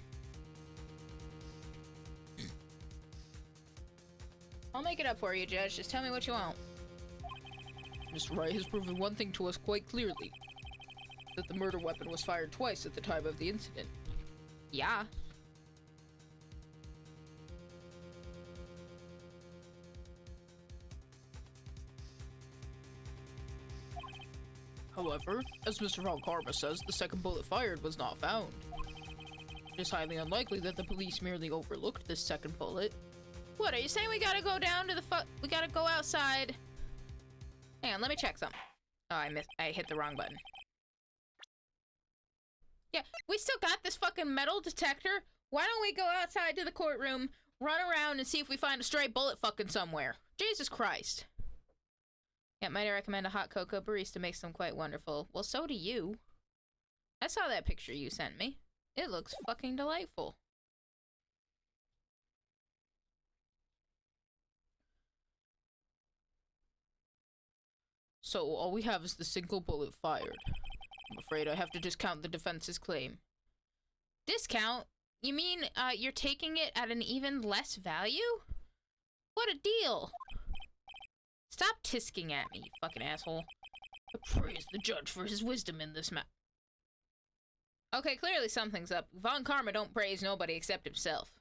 I'll make it up for you, Judge. Just tell me what you want. Mr. Wright has proven one thing to us quite clearly. That the murder weapon was fired twice at the time of the incident. Yeah. However, as Mr. Von Karma says, the second bullet fired was not found. It is highly unlikely that the police merely overlooked this second bullet. What, are you saying we gotta go down to the we gotta go outside? Hang on, let me check something. Oh, I hit the wrong button. Yeah, we still got this fucking metal detector. Why don't we go outside to the courtroom, run around, and see if we find a stray bullet fucking somewhere? Jesus Christ. Yeah, might I recommend a hot cocoa barista makes them quite wonderful. Well, so do you. I saw that picture you sent me. It looks fucking delightful. So, all we have is the single bullet fired. I'm afraid I have to discount the defense's claim. Discount? You mean, you're taking it at an even less value? What a deal! Stop tisking at me, you fucking asshole. I praise the judge for his wisdom in this matter. Okay, clearly something's up. Von Karma don't praise nobody except himself.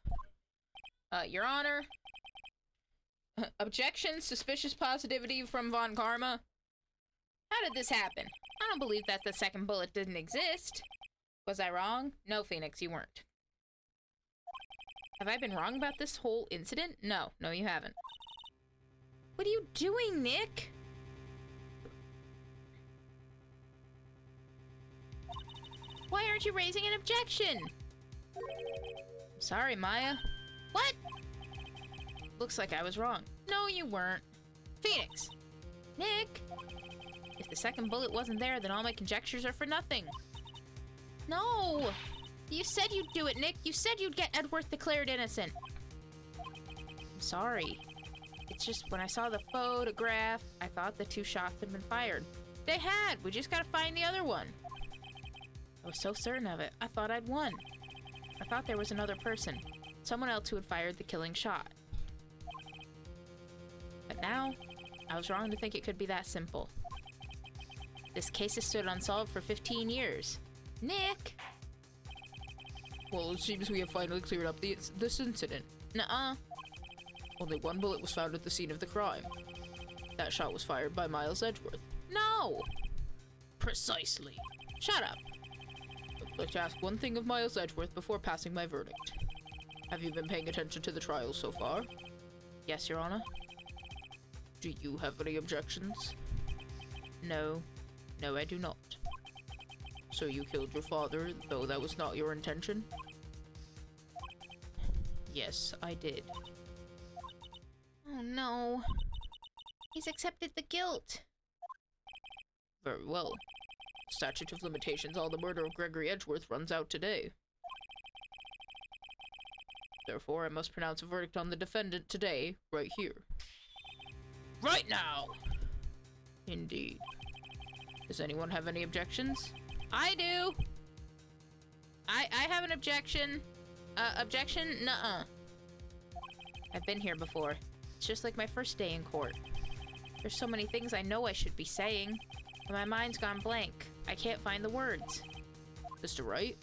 Your Honor. Objection, suspicious positivity from Von Karma. How did this happen? I don't believe that the second bullet didn't exist. Was I wrong? No, Phoenix, you weren't. Have I been wrong about this whole incident? No, you haven't. What are you doing, Nick? Why aren't you raising an objection? I'm sorry, Maya. What? Looks like I was wrong. No, you weren't. Phoenix! Nick! If the second bullet wasn't there, then all my conjectures are for nothing. No! You said you'd do it, Nick. You said you'd get Edgeworth declared innocent. I'm sorry. It's just when I saw the photograph, I thought the two shots had been fired. They had! We just gotta find the other one. I was so certain of it. I thought I'd won. I thought there was another person. Someone else who had fired the killing shot. But now, I was wrong to think it could be that simple. This case has stood unsolved for 15 years. Nick! Well, it seems we have finally cleared up this incident. Nuh-uh. Only one bullet was found at the scene of the crime. That shot was fired by Miles Edgeworth. No! Precisely. Shut up. I'd like to ask one thing of Miles Edgeworth before passing my verdict. Have you been paying attention to the trial so far? Yes, Your Honor. Do you have any objections? No. No, I do not. So you killed your father, though that was not your intention? Yes, I did. Oh no. He's accepted the guilt. Very well. Statute of limitations on the murder of Gregory Edgeworth runs out today. Therefore, I must pronounce a verdict on the defendant today, right here. Right now! Indeed. Does anyone have any objections? I do. I have an objection. Objection? Nuh-uh. I've been here before. It's just like my first day in court. There's so many things I know I should be saying, but my mind's gone blank. I can't find the words. Mr. Wright?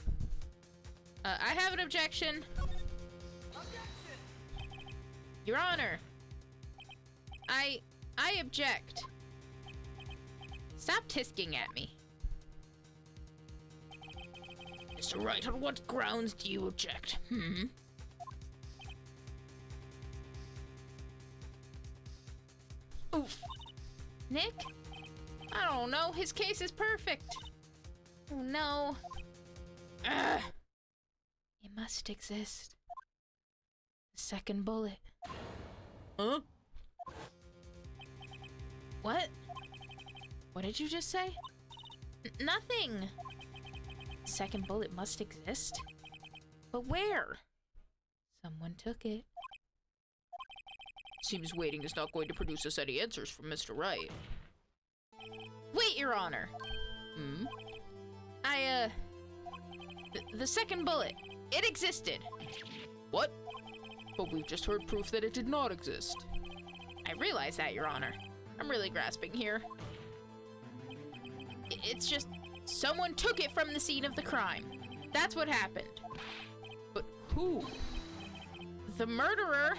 I have an objection. Your Honor. I object. Stop tisking at me. Mr. Wright, on what grounds do you object? Oof. Nick? I don't know. His case is perfect. Oh no. Ugh. It must exist. The second bullet. Huh? What? What did you just say? Nothing. Second bullet must exist? But where? Someone took it. Seems waiting is not going to produce us any answers from Mr. Wright. Wait, Your Honor. The second bullet. It existed. What? But we've just heard proof that it did not exist. I realize that, Your Honor. I'm really grasping here. It's just someone took it from the scene of the crime. That's what happened. But who? The murderer.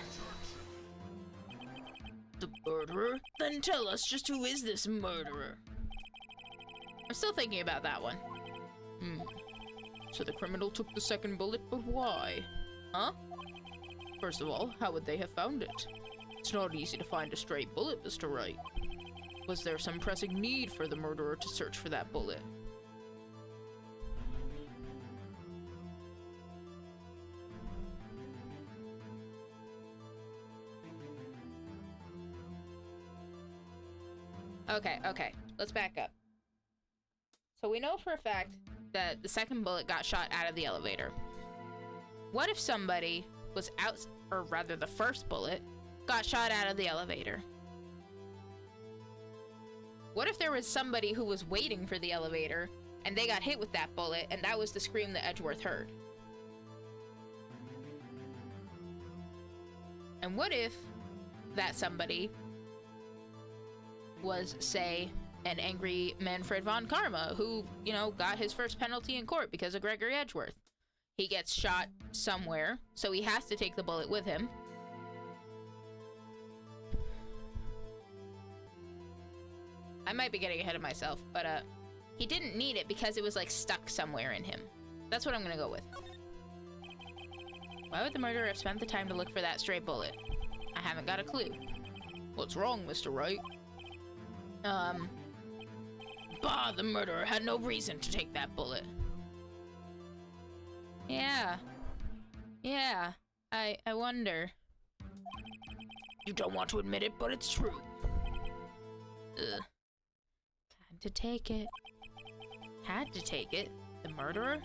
The murderer? Then tell us, just who is this murderer? I'm still thinking about that one. So the criminal took the second bullet, but why? Huh? First of all, how would they have found it? It's not easy to find a stray bullet, Mr. Wright. Was there some pressing need for the murderer to search for that bullet? Okay. Let's back up. So we know for a fact that the second bullet got shot out of the elevator. What if somebody was out, or rather the first bullet, got shot out of the elevator? What if there was somebody who was waiting for the elevator and they got hit with that bullet and that was the scream that Edgeworth heard? And what if that somebody was, say, an angry Manfred von Karma who, got his first penalty in court because of Gregory Edgeworth? He gets shot somewhere, so he has to take the bullet with him. I might be getting ahead of myself, but he didn't need it because it was like stuck somewhere in him. That's what I'm gonna go with. Why would the murderer have spent the time to look for that stray bullet? I haven't got a clue. What's wrong, Mr. Wright? Bah, the murderer had no reason to take that bullet. Yeah, I wonder. You don't want to admit it, but it's true. Ugh. Had to take it. Had to take it? The murderer?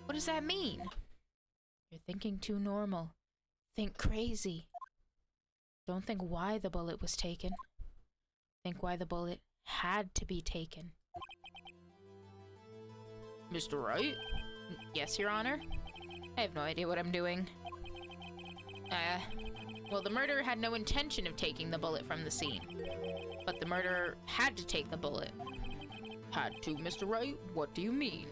What does that mean? You're thinking too normal. Think crazy. Don't think why the bullet was taken. Think why the bullet had to be taken. Mr. Wright? Yes, Your Honor? I have no idea what I'm doing. Well, the murderer had no intention of taking the bullet from the scene. But the murderer had to take the bullet. Had to, Mr. Wright? What do you mean?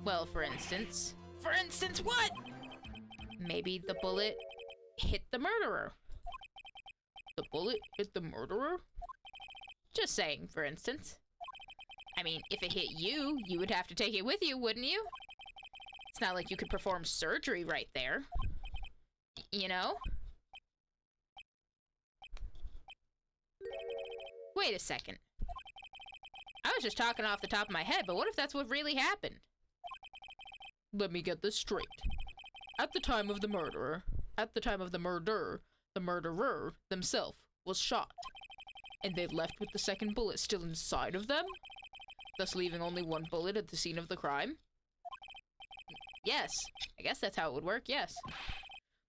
Well, for instance... For instance, what? Maybe the bullet hit the murderer. The bullet hit the murderer? Just saying, for instance. I mean, if it hit you, you would have to take it with you, wouldn't you? It's not like you could perform surgery right there. You know? Wait a second. I was just talking off the top of my head, but what if that's what really happened? Let me get this straight. At the time of the murder, the murderer themselves was shot. and they left with the second bullet still inside of them, thus leaving only one bullet at the scene of the crime? Yes, I guess that's how it would work, yes.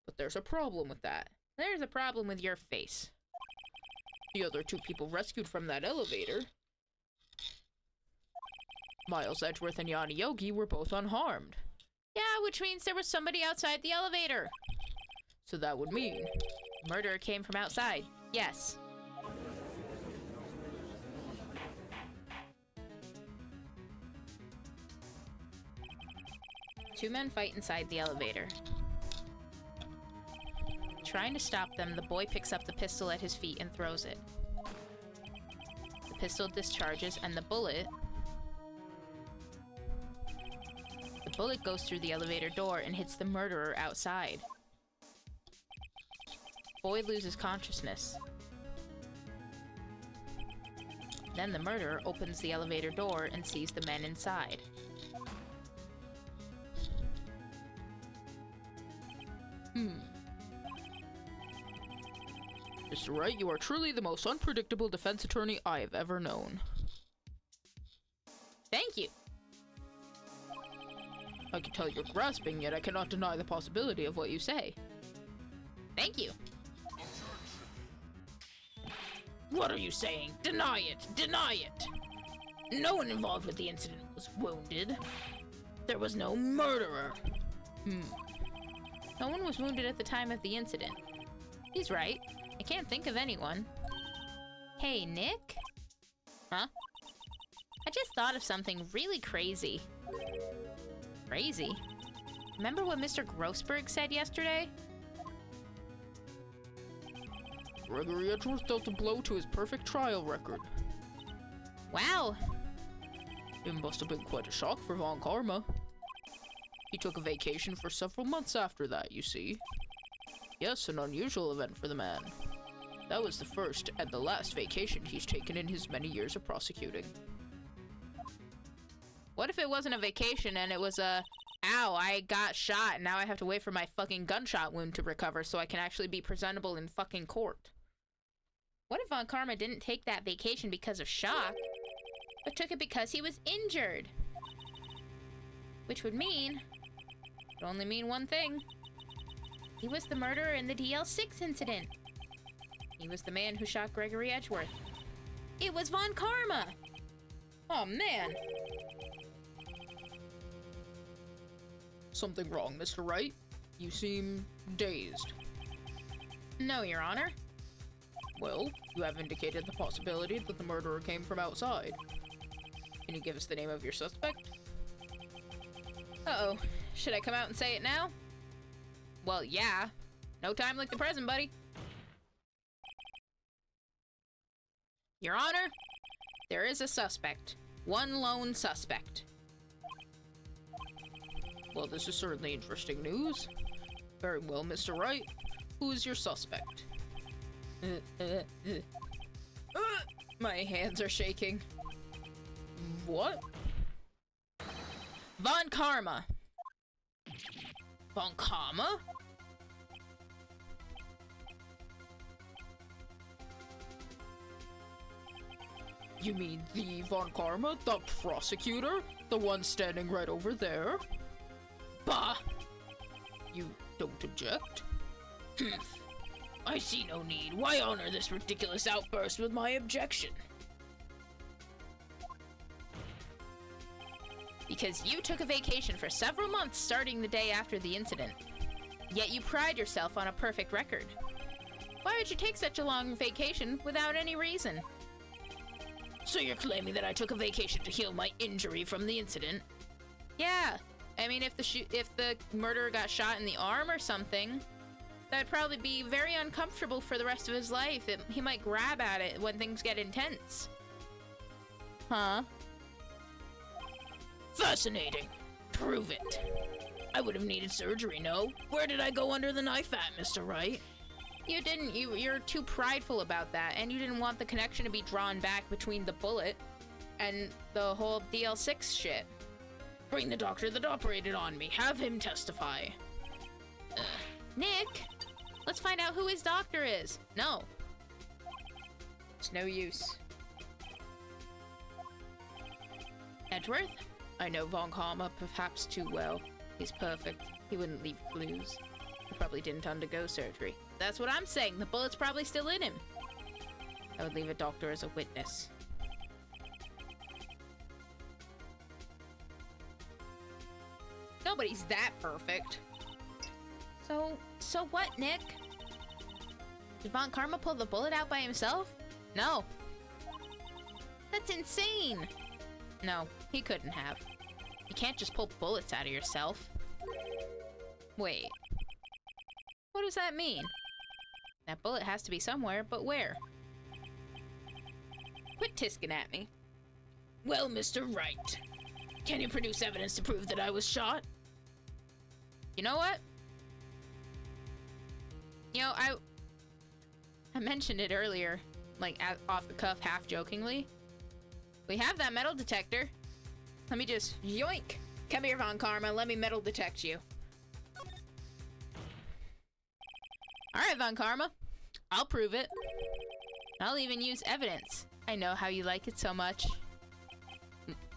But there's a problem with that. There's a problem with your face. The other two people rescued from that elevator, Miles Edgeworth and Yanni Yogi, were both unharmed. Yeah, which means there was somebody outside the elevator. So that would mean murderer came from outside. Yes. Two men fight inside the elevator. Trying to stop them, the boy picks up the pistol at his feet and throws it. The pistol discharges, and the bullet goes through the elevator door and hits the murderer outside. Boy loses consciousness. Then the murderer opens the elevator door and sees the men inside. Mr. Wright, you are truly the most unpredictable defense attorney I have ever known. Thank you. I can tell you're grasping, yet I cannot deny the possibility of what you say. Thank you. What are you saying? Deny it! Deny it! No one involved with the incident was wounded. There was no murderer. No one was wounded at the time of the incident. He's right. I can't think of anyone. Hey, Nick? Huh? I just thought of something really crazy. Crazy? Remember what Mr. Grossberg said yesterday? Gregory Edgeworth dealt a blow to his perfect trial record. Wow. It must have been quite a shock for Von Karma. He took a vacation for several months after that, you see. Yes, an unusual event for the man. That was the first and the last vacation he's taken in his many years of prosecuting. What if it wasn't a vacation and it was a, ow, I got shot and now I have to wait for my fucking gunshot wound to recover so I can actually be presentable in fucking court? What if Von Karma didn't take that vacation because of shock, but took it because he was injured? Which would mean, it would only mean one thing. He was the murderer in the DL6 incident. He was the man who shot Gregory Edgeworth. It was Von Karma! Oh man. Something wrong, Mr. Wright? You seem dazed. No, Your Honor. Well, you have indicated the possibility that the murderer came from outside. Can you give us the name of your suspect? Uh-oh. Should I come out and say it now? Well, yeah. No time like the present, buddy. Your Honor, there is a suspect. One lone suspect. Well, this is certainly interesting news. Very well, Mr. Wright. Who is your suspect? My hands are shaking. What? Von Karma. Von Karma? You mean the Von Karma, the prosecutor? The one standing right over there? Bah! You don't object? I see no need. Why honor this ridiculous outburst with my objection? Because you took a vacation for several months starting the day after the incident. Yet you pride yourself on a perfect record. Why would you take such a long vacation without any reason? So you're claiming that I took a vacation to heal my injury from the incident? Yeah. I mean, if the murderer got shot in the arm or something, that'd probably be very uncomfortable for the rest of his life. He might grab at it when things get intense. Huh? Fascinating. Prove it. I would have needed surgery, no? Where did I go under the knife at, Mr. Wright? You didn't. You're too prideful about that, and you didn't want the connection to be drawn back between the bullet and the whole DL6 shit. Bring the doctor that operated on me. Have him testify. Nick, let's find out who his doctor is. No. It's no use. Edgeworth? I know Von Karma perhaps too well. He's perfect. He wouldn't leave clues. He probably didn't undergo surgery. That's what I'm saying. The bullet's probably still in him. I would leave a doctor as a witness. Nobody's that perfect. So what, Nick? Did Von Karma pull the bullet out by himself? No. That's insane. No, he couldn't have. You can't just pull bullets out of yourself. Wait. What does that mean? That bullet has to be somewhere, but where? Quit tisking at me. Well, Mr. Wright, can you produce evidence to prove that I was shot? You know what? You know, I mentioned it earlier, like off the cuff, half jokingly. We have that metal detector. Let me just yoink. Come here, Von Karma. Let me metal detect you. All right, Von Karma. I'll prove it. I'll even use evidence. I know how you like it so much.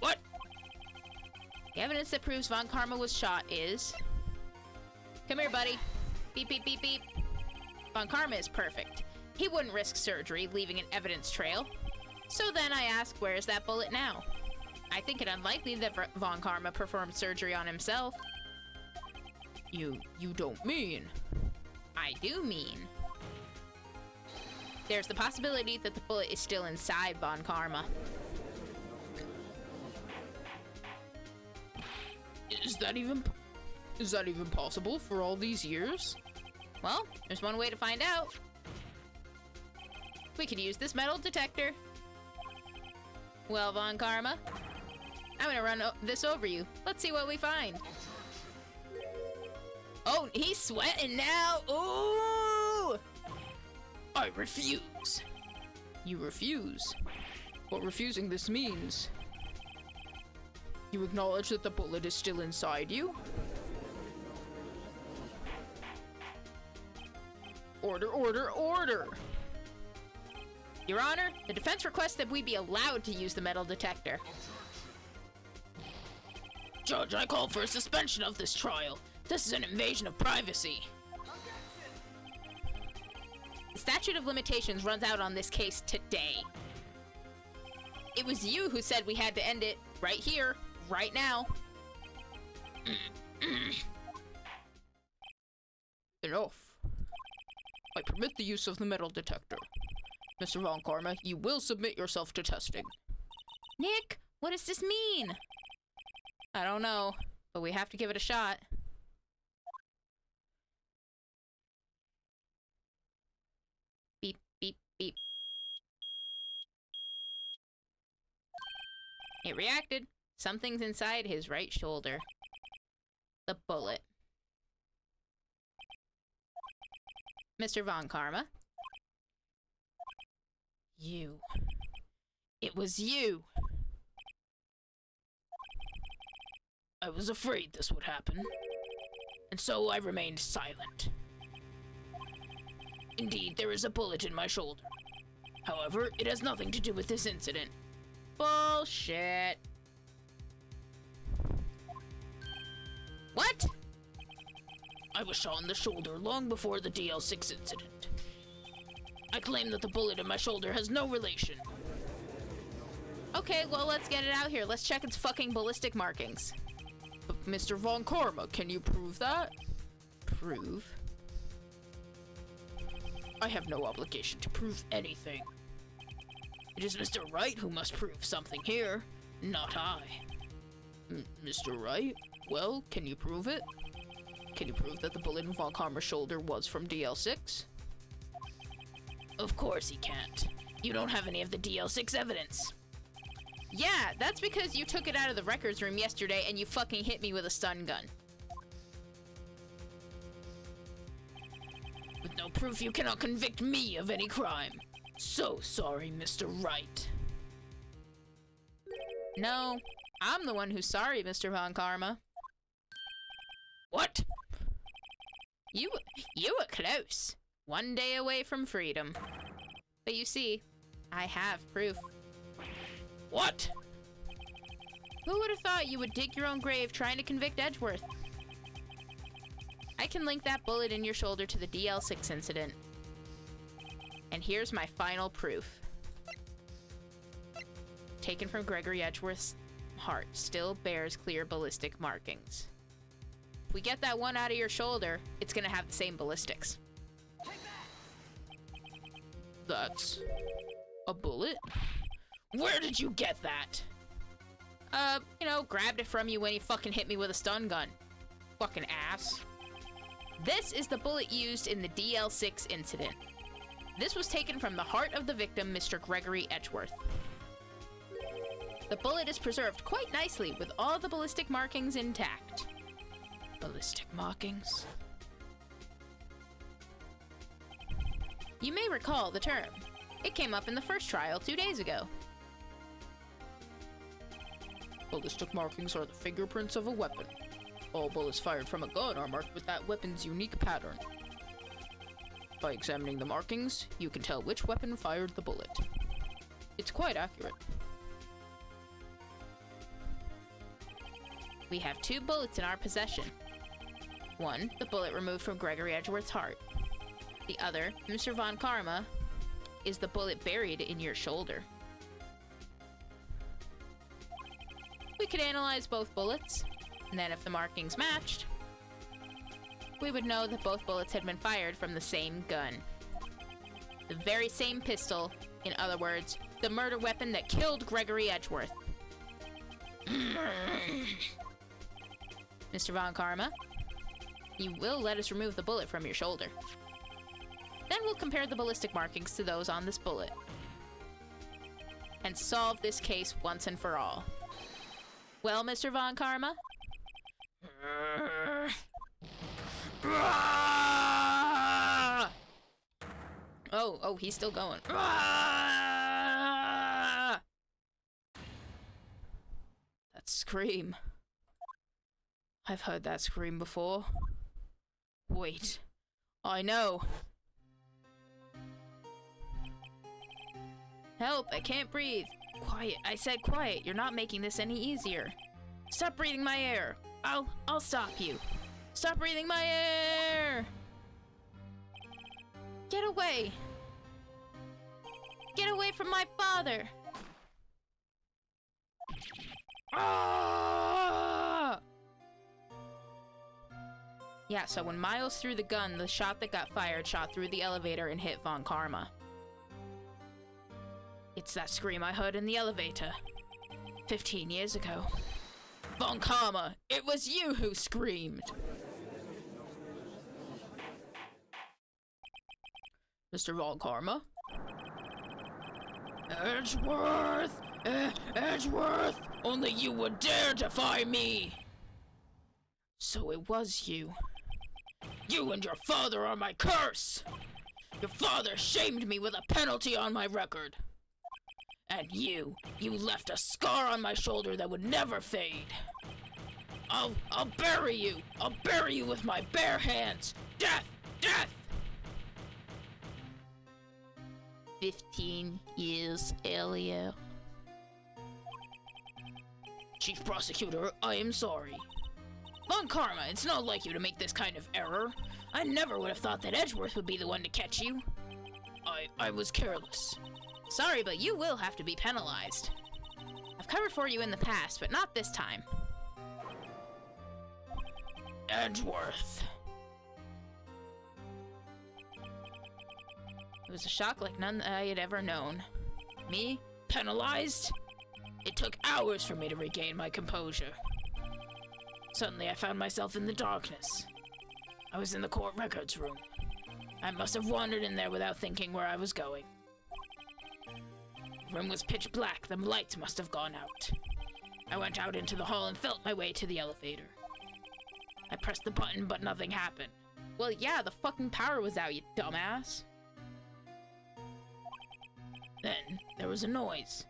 What? The evidence that proves Von Karma was shot is... Come here, buddy. Beep, beep, beep, beep. Von Karma is perfect. He wouldn't risk surgery, leaving an evidence trail. So then I ask, where is that bullet now? I think it unlikely that Von Karma performed surgery on himself. You don't mean... I do mean. There's the possibility that the bullet is still inside Von Karma. Is that even possible for all these years? Well, there's one way to find out. We could use this metal detector. Well, Von Karma, I'm gonna run this over you. Let's see what we find. Oh, he's sweating now. Ooh! I refuse. You refuse? What refusing this means? You acknowledge that the bullet is still inside you? Order, order, order! Your Honor, the defense requests that we be allowed to use the metal detector. Judge, I call for a suspension of this trial. This is an invasion of privacy. The statute of limitations runs out on this case today. It was you who said we had to end it right here, right now. Enough. I permit the use of the metal detector. Mr. Von Karma, you will submit yourself to testing. Nick, what does this mean? I don't know, but we have to give it a shot. Beep, beep, beep. It reacted. Something's inside his right shoulder. The bullet. Mr. Von Karma. You. It was you. I was afraid this would happen, and so I remained silent. Indeed, there is a bullet in my shoulder. However, it has nothing to do with this incident. Bullshit. What? I was shot in the shoulder long before the DL6 incident. I claim that the bullet in my shoulder has no relation. Okay, well, let's get it out here. Let's check its fucking ballistic markings. But Mr. Von Karma, can you prove that? Prove? I have no obligation to prove anything. It is Mr. Wright who must prove something here, not I. Mr. Wright? Well, can you prove it? Can you prove that the bullet in Von Karma's shoulder was from DL6? Of course he can't. You don't have any of the DL6 evidence. Yeah, that's because you took it out of the records room yesterday and you fucking hit me with a stun gun. With no proof, you cannot convict me of any crime. So sorry, Mr. Wright. No, I'm the one who's sorry, Mr. Von Karma. What? You were close. One day away from freedom. But you see, I have proof. What? Who would have thought you would dig your own grave trying to convict Edgeworth? I can link that bullet in your shoulder to the DL6 incident. And here's my final proof. Taken from Gregory Edgeworth's heart, still bears clear ballistic markings. If we get that one out of your shoulder, it's gonna have the same ballistics. That's a bullet? Where did you get that? You know, grabbed it from you when you fucking hit me with a stun gun. Fucking ass. This is the bullet used in the DL6 incident. This was taken from the heart of the victim, Mr. Gregory Edgeworth. The bullet is preserved quite nicely with all the ballistic markings intact. Ballistic markings? You may recall the term. It came up in the first trial 2 days ago. Ballistic markings are the fingerprints of a weapon. All bullets fired from a gun are marked with that weapon's unique pattern. By examining the markings, you can tell which weapon fired the bullet. It's quite accurate. We have 2 bullets in our possession. One, the bullet removed from Gregory Edgeworth's heart. The other, Mr. Von Karma, is the bullet buried in your shoulder. We could analyze both bullets, and then if the markings matched, we would know that both bullets had been fired from the same gun. The very same pistol, in other words, the murder weapon that killed Gregory Edgeworth. Mr. Von Karma, you will let us remove the bullet from your shoulder. Then we'll compare the ballistic markings to those on this bullet. And solve this case once and for all. Well, Mr. Von Karma? Oh, he's still going. That scream. I've heard that scream before. Wait. I know. Help, I can't breathe. Quiet, I said quiet. You're not making this any easier. Stop breathing my air. I'll stop you. Stop breathing my air! Get away! Get away from my father! Ah! Yeah, so when Miles threw the gun, the shot that got fired shot through the elevator and hit Von Karma. It's that scream I heard in the elevator 15 years ago. Von Karma, it was you who screamed! Mr. Von Karma? Edgeworth! Edgeworth! Only you would dare defy me! So it was you. You and your father are my curse! Your father shamed me with a penalty on my record. And you left a scar on my shoulder that would never fade. I'll bury you! I'll bury you with my bare hands! Death! Death! 15 years earlier. Chief Prosecutor, I am sorry. Von Karma, it's not like you to make this kind of error. I never would have thought that Edgeworth would be the one to catch you. I was careless. Sorry, but you will have to be penalized. I've covered for you in the past, but not this time. Edgeworth. It was a shock like none that I had ever known. Me? Penalized? It took hours for me to regain my composure. Suddenly I found myself in the darkness. I was in the court records room. I must have wandered in there without thinking where I was going. The room was pitch black, the lights must have gone out. I went out into the hall and felt my way to the elevator. I pressed the button, but nothing happened. Well, yeah, the fucking power was out, you dumbass. Then, there was a noise.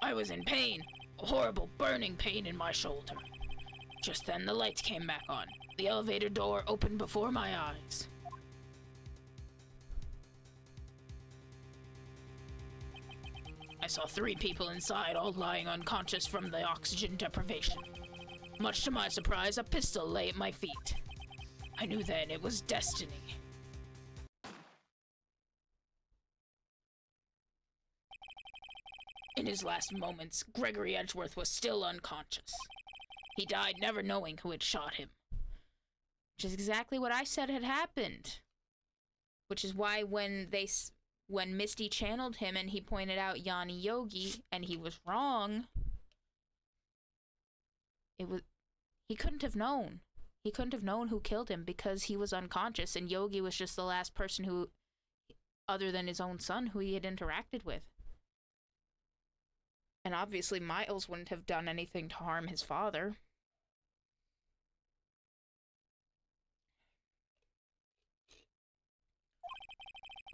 I was in pain, a horrible burning pain in my shoulder. Just then, the lights came back on. The elevator door opened before my eyes. I saw 3 people inside, all lying unconscious from the oxygen deprivation. Much to my surprise, a pistol lay at my feet. I knew then it was destiny. In his last moments, Gregory Edgeworth was still unconscious. He died never knowing who had shot him. Which is exactly what I said had happened. Which is why when Misty channeled him and he pointed out Yanni Yogi and he was wrong, he couldn't have known. He couldn't have known who killed him because he was unconscious and Yogi was just the last person who, other than his own son, who he had interacted with. And obviously Miles wouldn't have done anything to harm his father.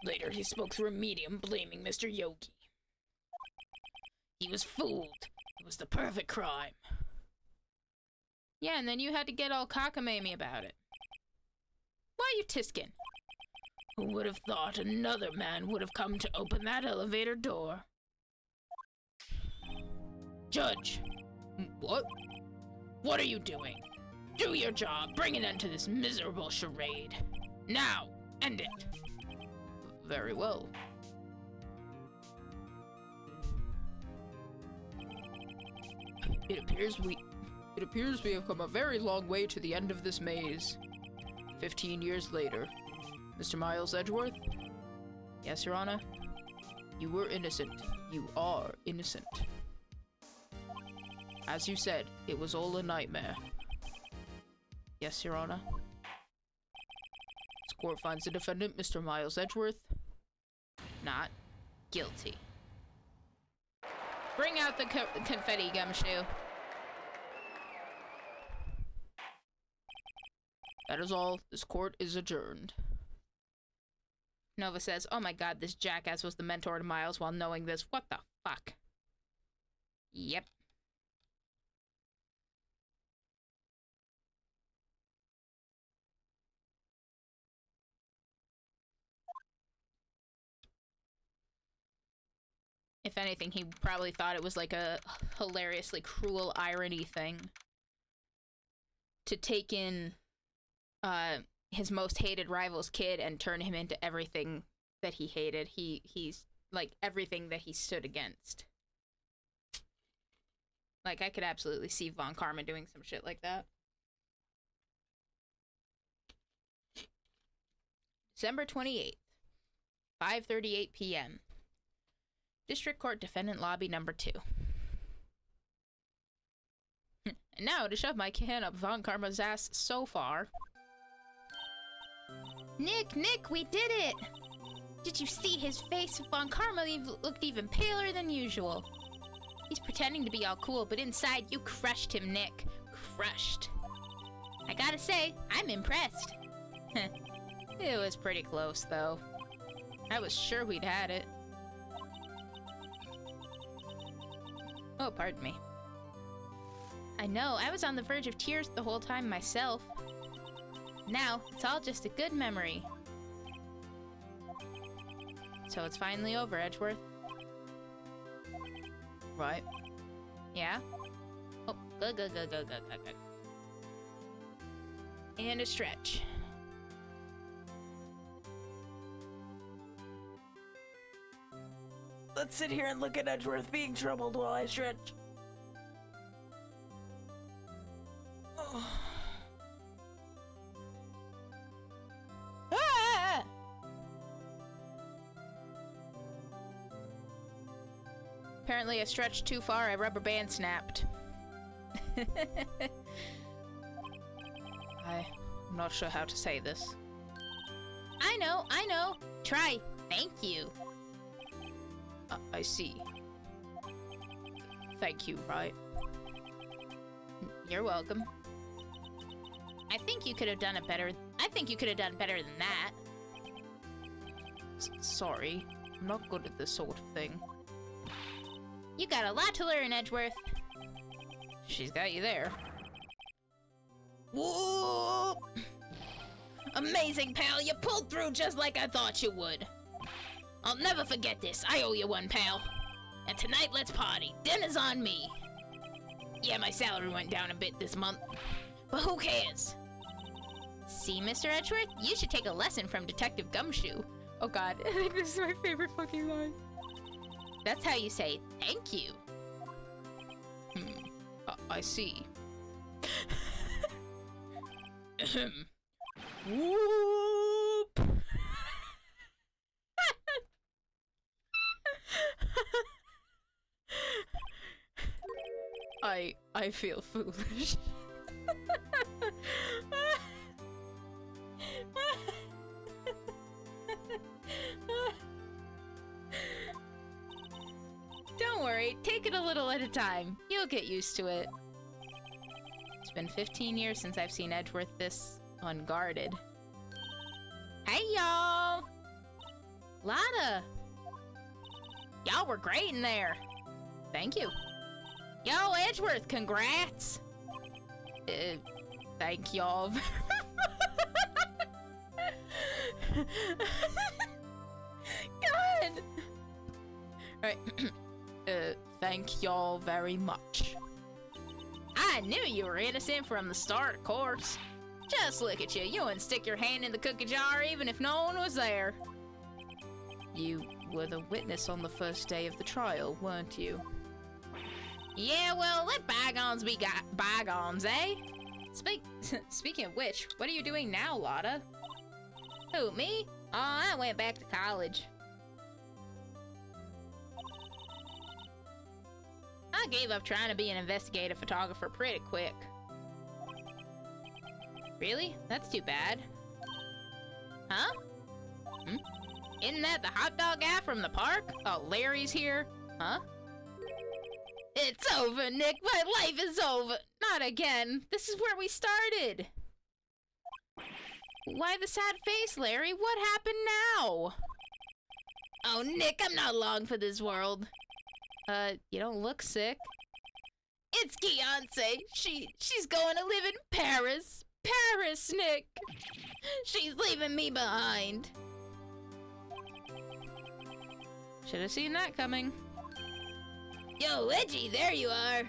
Later, he spoke through a medium, blaming Mr. Yogi. He was fooled. It was the perfect crime. Yeah, and then you had to get all cockamamie about it. Why you tiskin? Who would have thought another man would have come to open that elevator door? Judge! What? What are you doing? Do your job. Bring an end to this miserable charade. Now, end it. Very well. It appears we have come a very long way to the end of this maze. 15 years later. Mr. Miles Edgeworth? Yes, Your Honor? You were innocent. You are innocent. As you said, it was all a nightmare. Yes, Your Honor? This court finds the defendant, Mr. Miles Edgeworth, not guilty. Bring out the confetti, Gumshoe. That is all. This court is adjourned. Nova says, oh my god, this jackass was the mentor to Miles while knowing this. What the fuck? Yep. If anything, he probably thought it was like a hilariously cruel irony thing to take in his most hated rival's kid and turn him into everything that he hated. He's like everything that he stood against. Like, I could absolutely see Von Karma doing some shit like that. December 28th, 5:38 p.m. District Court Defendant Lobby Number 2. And now to shove my can up Von Karma's ass so far. Nick, we did it! Did you see his face? Von Karma looked even paler than usual. He's pretending to be all cool, but inside you crushed him, Nick. Crushed. I gotta say, I'm impressed. It was pretty close, though. I was sure we'd had it. Oh, pardon me. I know, I was on the verge of tears the whole time myself. Now, it's all just a good memory. So it's finally over, Edgeworth. Right. Yeah? Oh, good. And a stretch. Let's sit here and look at Edgeworth being troubled while I stretch. Ah! Apparently I stretched too far, a rubber band snapped. I'm not sure how to say this. I know. Try. Thank you. I see. Thank you, right? You're welcome. I think you could have done it better. I think you could have done better than that. Sorry. I'm not good at this sort of thing. You got a lot to learn, Edgeworth. She's got you there. Whoa! Amazing, pal. You pulled through just like I thought you would. I'll never forget this. I owe you one, pal. And tonight, let's party. Dinner's on me. Yeah, my salary went down a bit this month. But who cares? See, Mr. Edgeworth? You should take a lesson from Detective Gumshoe. Oh god, I think this is my favorite fucking line. That's how you say thank you. I see. Whoop! I feel foolish. Don't worry, take it a little at a time. You'll get used to it. It's been 15 years since I've seen Edgeworth this unguarded. Hey, y'all! Lotta! Y'all were great in there. Thank you. Yo, Edgeworth, congrats! Thank y'all. God! Alright. Thank y'all very much. I knew you were innocent from the start, of course. Just look at you. You wouldn't stick your hand in the cookie jar even if no one was there. You were the witness on the first day of the trial, weren't you? Yeah, well, let bygones be bygones, eh? Speaking of which, what are you doing now, Lotta? Who, me? Oh, I went back to college. I gave up trying to be an investigative photographer pretty quick. Really? That's too bad. Huh? Isn't that the hot dog guy from the park? Oh, Larry's here? Huh? It's over, Nick. My life is over. Not again. This is where we started. Why the sad face, Larry? What happened now? Oh, Nick, I'm not long for this world. You don't look sick. It's Beyonce. She's going to live in Paris. Paris, Nick. She's leaving me behind. Should have seen that coming. Yo, Edgy, there you are.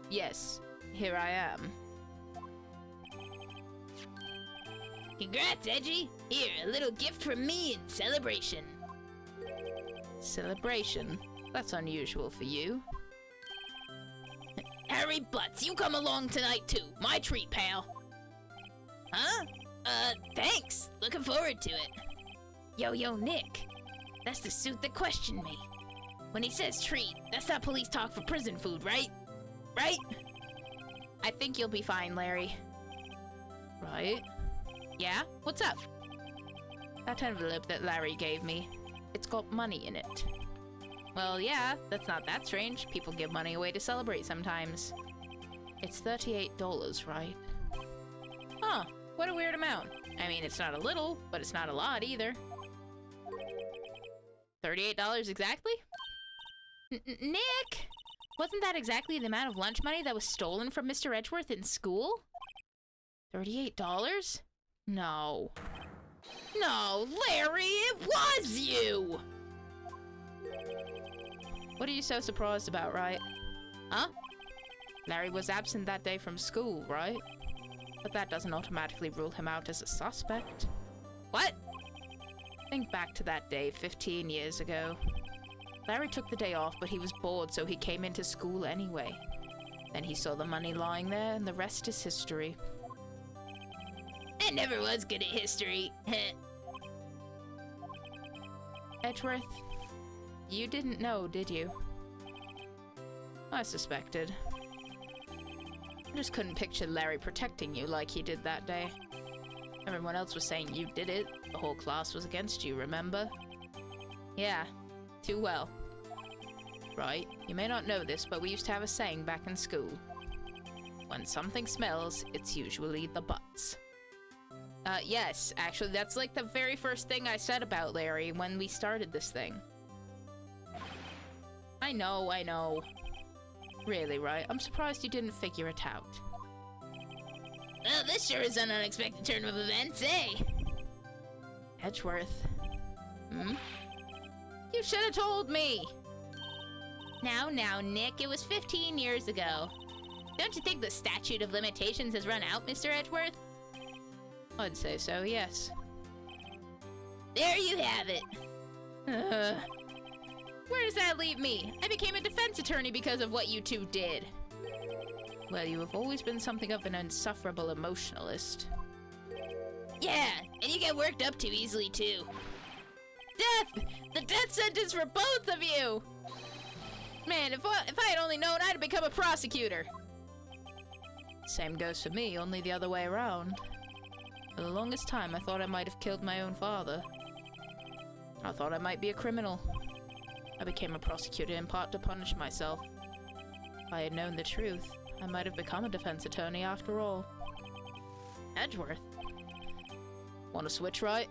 Yes. Here I am. Congrats, Edgy. Here, a little gift from me in celebration. Celebration? That's unusual for you. Harry Butts, you come along tonight too. My treat, pal. Huh? Thanks. Looking forward to it. Yo, Nick. That's the suit that questioned me. When he says treat, that's not police talk for prison food, right? Right? I think you'll be fine, Larry. Right? Yeah? What's up? That envelope that Larry gave me. It's got money in it. Well, yeah, that's not that strange. People give money away to celebrate sometimes. It's $38, right? Huh, what a weird amount. I mean, it's not a little, but it's not a lot either. $38 exactly? Nick! Wasn't that exactly the amount of lunch money that was stolen from Mr. Edgeworth in school? $38? No. No, Larry, it was you! What are you so surprised about, right? Huh? Larry was absent that day from school, right? But that doesn't automatically rule him out as a suspect. What? Think back to that day 15 years ago. Larry took the day off, but he was bored, so he came into school anyway. Then he saw the money lying there, and the rest is history. I never was good at history. Edgeworth, you didn't know, did you? I suspected. I just couldn't picture Larry protecting you like he did that day. Everyone else was saying you did it. The whole class was against you, remember? Yeah, too well. Right, you may not know this, but we used to have a saying back in school. When something smells, it's usually the butts. Yes, actually, that's like the very first thing I said about Larry when we started this thing. I know. Really, right? I'm surprised you didn't figure it out. Well, this sure is an unexpected turn of events, eh? Edgeworth. You should have told me! Now, Nick, it was 15 years ago. Don't you think the statute of limitations has run out, Mr. Edgeworth? I'd say so, yes. There you have it. Where does that leave me? I became a defense attorney because of what you two did. Well, you have always been something of an insufferable emotionalist. Yeah, and you get worked up too easily, too. Death! The death sentence for both of you! Man, if I had only known, I'd have become a prosecutor. Same goes for me, only the other way around. For the longest time, I thought I might have killed my own father. I thought I might be a criminal. I became a prosecutor in part to punish myself. If I had known the truth, I might have become a defense attorney after all. Edgeworth. Want to switch right?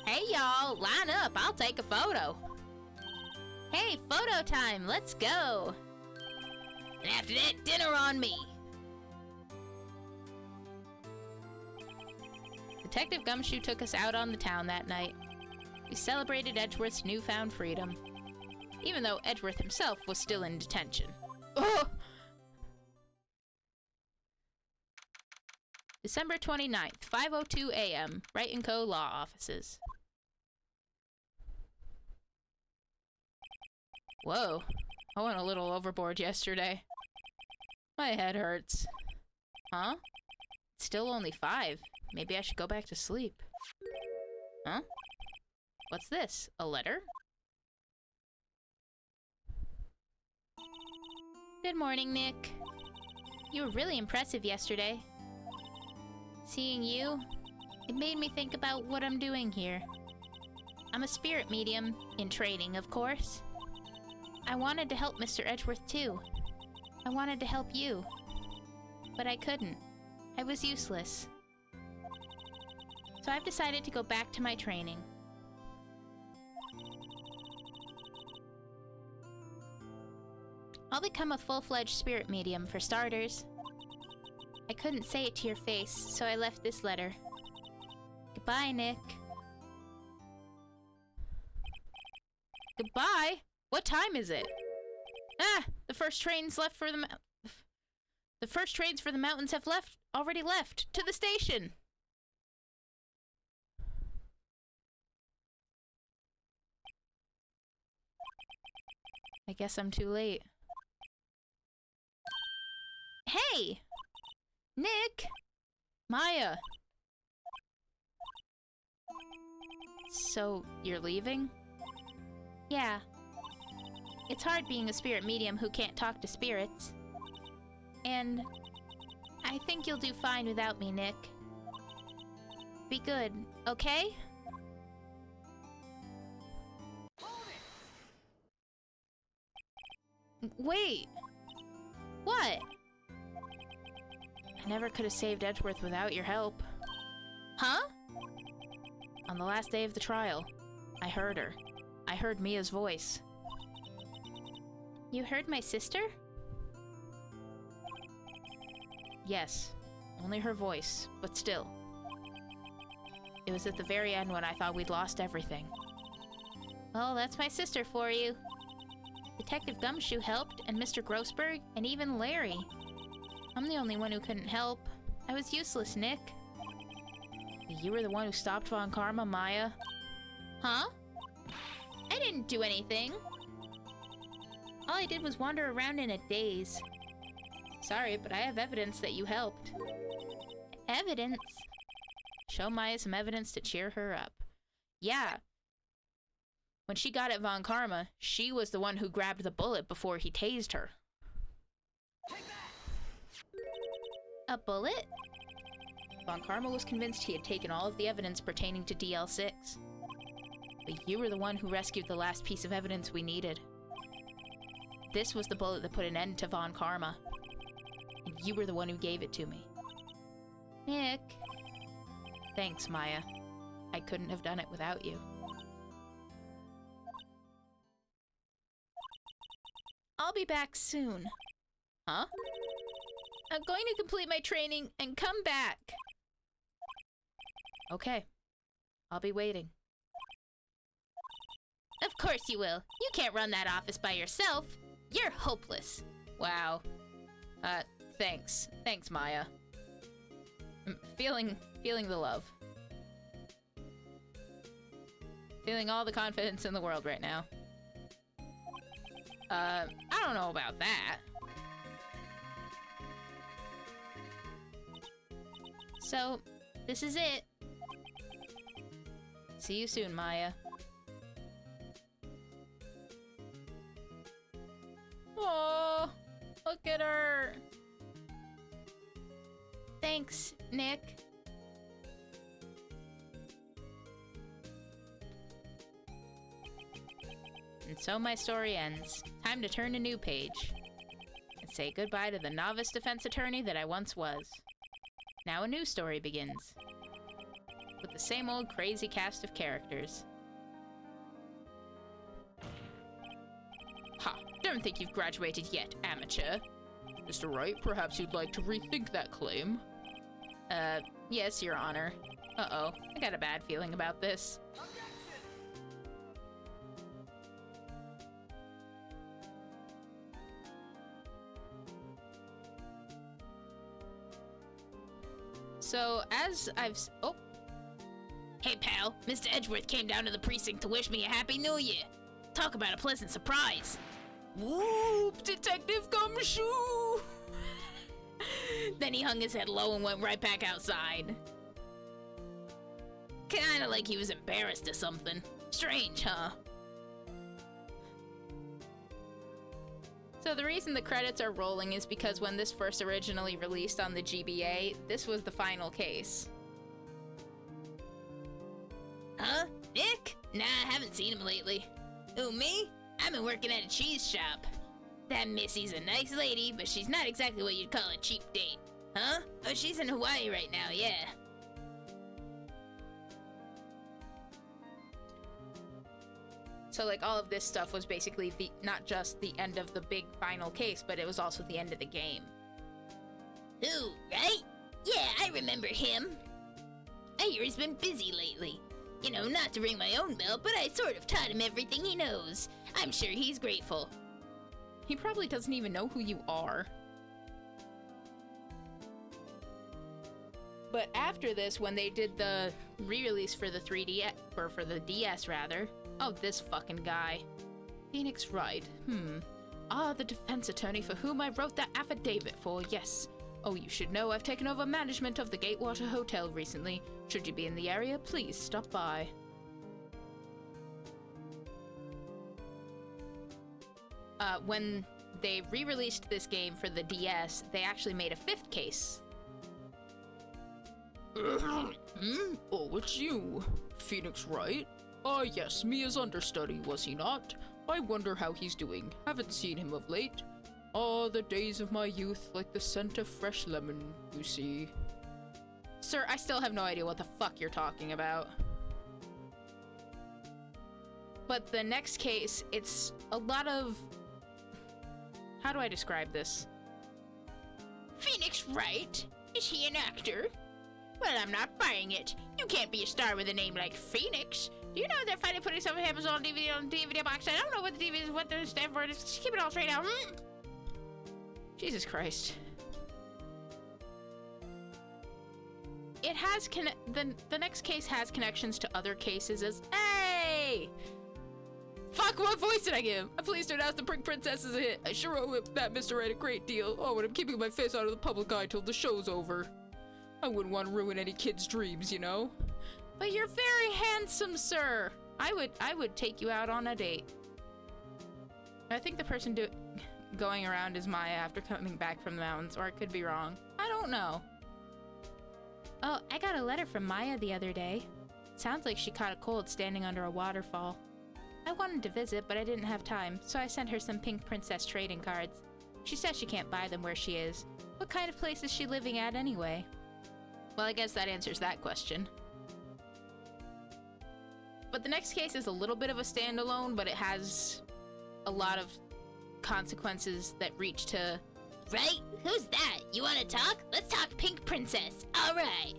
Hey, y'all, line up. I'll take a photo. Hey, photo time. Let's go. And after that, dinner on me. Detective Gumshoe took us out on the town that night. We celebrated Edgeworth's newfound freedom, even though Edgeworth himself was still in detention. Oh! December 29th, 5:02 a.m., Wright & Co. Law Offices. Whoa, I went a little overboard yesterday. My head hurts. Huh? It's still only 5. Maybe I should go back to sleep. Huh? What's this? A letter? Good morning, Nick. You were really impressive yesterday. Seeing you, it made me think about what I'm doing here. I'm a spirit medium, in training, of course. I wanted to help Mr. Edgeworth, too. I wanted to help you. But I couldn't. I was useless. So I've decided to go back to my training. I'll become a full-fledged spirit medium, for starters. I couldn't say it to your face, so I left this letter. Goodbye, Nick. Goodbye? What time is it? Ah! The first trains left for the first trains for the mountains have already left to the station. I guess I'm too late. Hey! Nick! Maya! So, you're leaving? Yeah. It's hard being a spirit medium who can't talk to spirits. And I think you'll do fine without me, Nick. Be good, okay? Wait! What? I never could have saved Edgeworth without your help. Huh? On the last day of the trial, I heard her. I heard Mia's voice. You heard my sister? Yes, only her voice, but still. It was at the very end when I thought we'd lost everything. Well, that's my sister for you. Detective Gumshoe helped, and Mr. Grossberg, and even Larry. I'm the only one who couldn't help. I was useless, Nick. You were the one who stopped Von Karma, Maya? Huh? I didn't do anything. All I did was wander around in a daze. Sorry, but I have evidence that you helped. Evidence? Show Maya some evidence to cheer her up. Yeah. When she got at Von Karma, she was the one who grabbed the bullet before he tased her. A bullet? Von Karma was convinced he had taken all of the evidence pertaining to DL6. But you were the one who rescued the last piece of evidence we needed. This was the bullet that put an end to Von Karma. And you were the one who gave it to me. Nick. Thanks, Maya. I couldn't have done it without you. I'll be back soon. Huh? I'm going to complete my training and come back. Okay. I'll be waiting. Of course you will. You can't run that office by yourself. You're hopeless. Wow. Thanks. Thanks, Maya. I'm feeling the love. Feeling all the confidence in the world right now. I don't know about that. So, this is it. See you soon, Maya. Oh, look at her. Thanks, Nick. And so my story ends. Time to turn a new page. And say goodbye to the novice defense attorney that I once was. Now a new story begins. With the same old crazy cast of characters. Ha! Don't think you've graduated yet, amateur. Mr. Wright, perhaps you'd like to rethink that claim? Yes, Your Honor. Uh-oh, I got a bad feeling about this. So, as I've oh. Hey, pal. Mr. Edgeworth came down to the precinct to wish me a happy new year. Talk about a pleasant surprise. Whoop! Detective Gumshoe! Then he hung his head low and went right back outside. Kinda like he was embarrassed or something. Strange, huh? So the reason the credits are rolling is because when this first originally released on the GBA, this was the final case. Huh? Nick? Nah, I haven't seen him lately. Who, me? I've been working at a cheese shop. That Missy's a nice lady, but she's not exactly what you'd call a cheap date. Huh? Oh, she's in Hawaii right now, yeah. So like all of this stuff was basically not just the end of the big final case, but it was also the end of the game. Who, right? Yeah, I remember him. I hear he's been busy lately. You know, not to ring my own bell, but I sort of taught him everything he knows. I'm sure he's grateful. He probably doesn't even know who you are. But after this, when they did the re-release for the 3DS, or for the DS rather, oh, this fucking guy. Phoenix Wright, Ah, the defense attorney for whom I wrote that affidavit for, yes. Oh, you should know I've taken over management of the Gatewater Hotel recently. Should you be in the area, please stop by. When they re-released this game for the DS, they actually made a 5th case. Oh, it's you. Phoenix Wright? Ah, yes, me as understudy, was he not? I wonder how he's doing. Haven't seen him of late. Ah, the days of my youth, like the scent of fresh lemon, you see. Sir, I still have no idea what the fuck you're talking about. But the next case, it's a lot of... How do I describe this? Phoenix Wright? Is he an actor? Well, I'm not buying it. You can't be a star with a name like Phoenix. Do you know they're finally putting some of him on DVD box? I don't know what the DVD is, what they stand for. Just keep it all straight out. Jesus Christ. It has the next case has connections to other cases as hey! Fuck, what voice did I give? I'm pleased to announce the Pink Princess is a hit. I sure owe that Mr. Wright a great deal. Oh, and I'm keeping my face out of the public eye till the show's over. I wouldn't want to ruin any kid's dreams, you know? But you're very handsome, sir. I would take you out on a date. I think the person going around is Maya after coming back from the mountains, or I could be wrong. I don't know. Oh, I got a letter from Maya the other day. Sounds like she caught a cold standing under a waterfall. I wanted to visit, but I didn't have time, so I sent her some Pink Princess trading cards. She says she can't buy them where she is. What kind of place is she living at anyway? Well, I guess that answers that question. But the next case is a little bit of a standalone, but it has a lot of consequences that reach to... Right? Who's that? You wanna talk? Let's talk Pink Princess. Alright.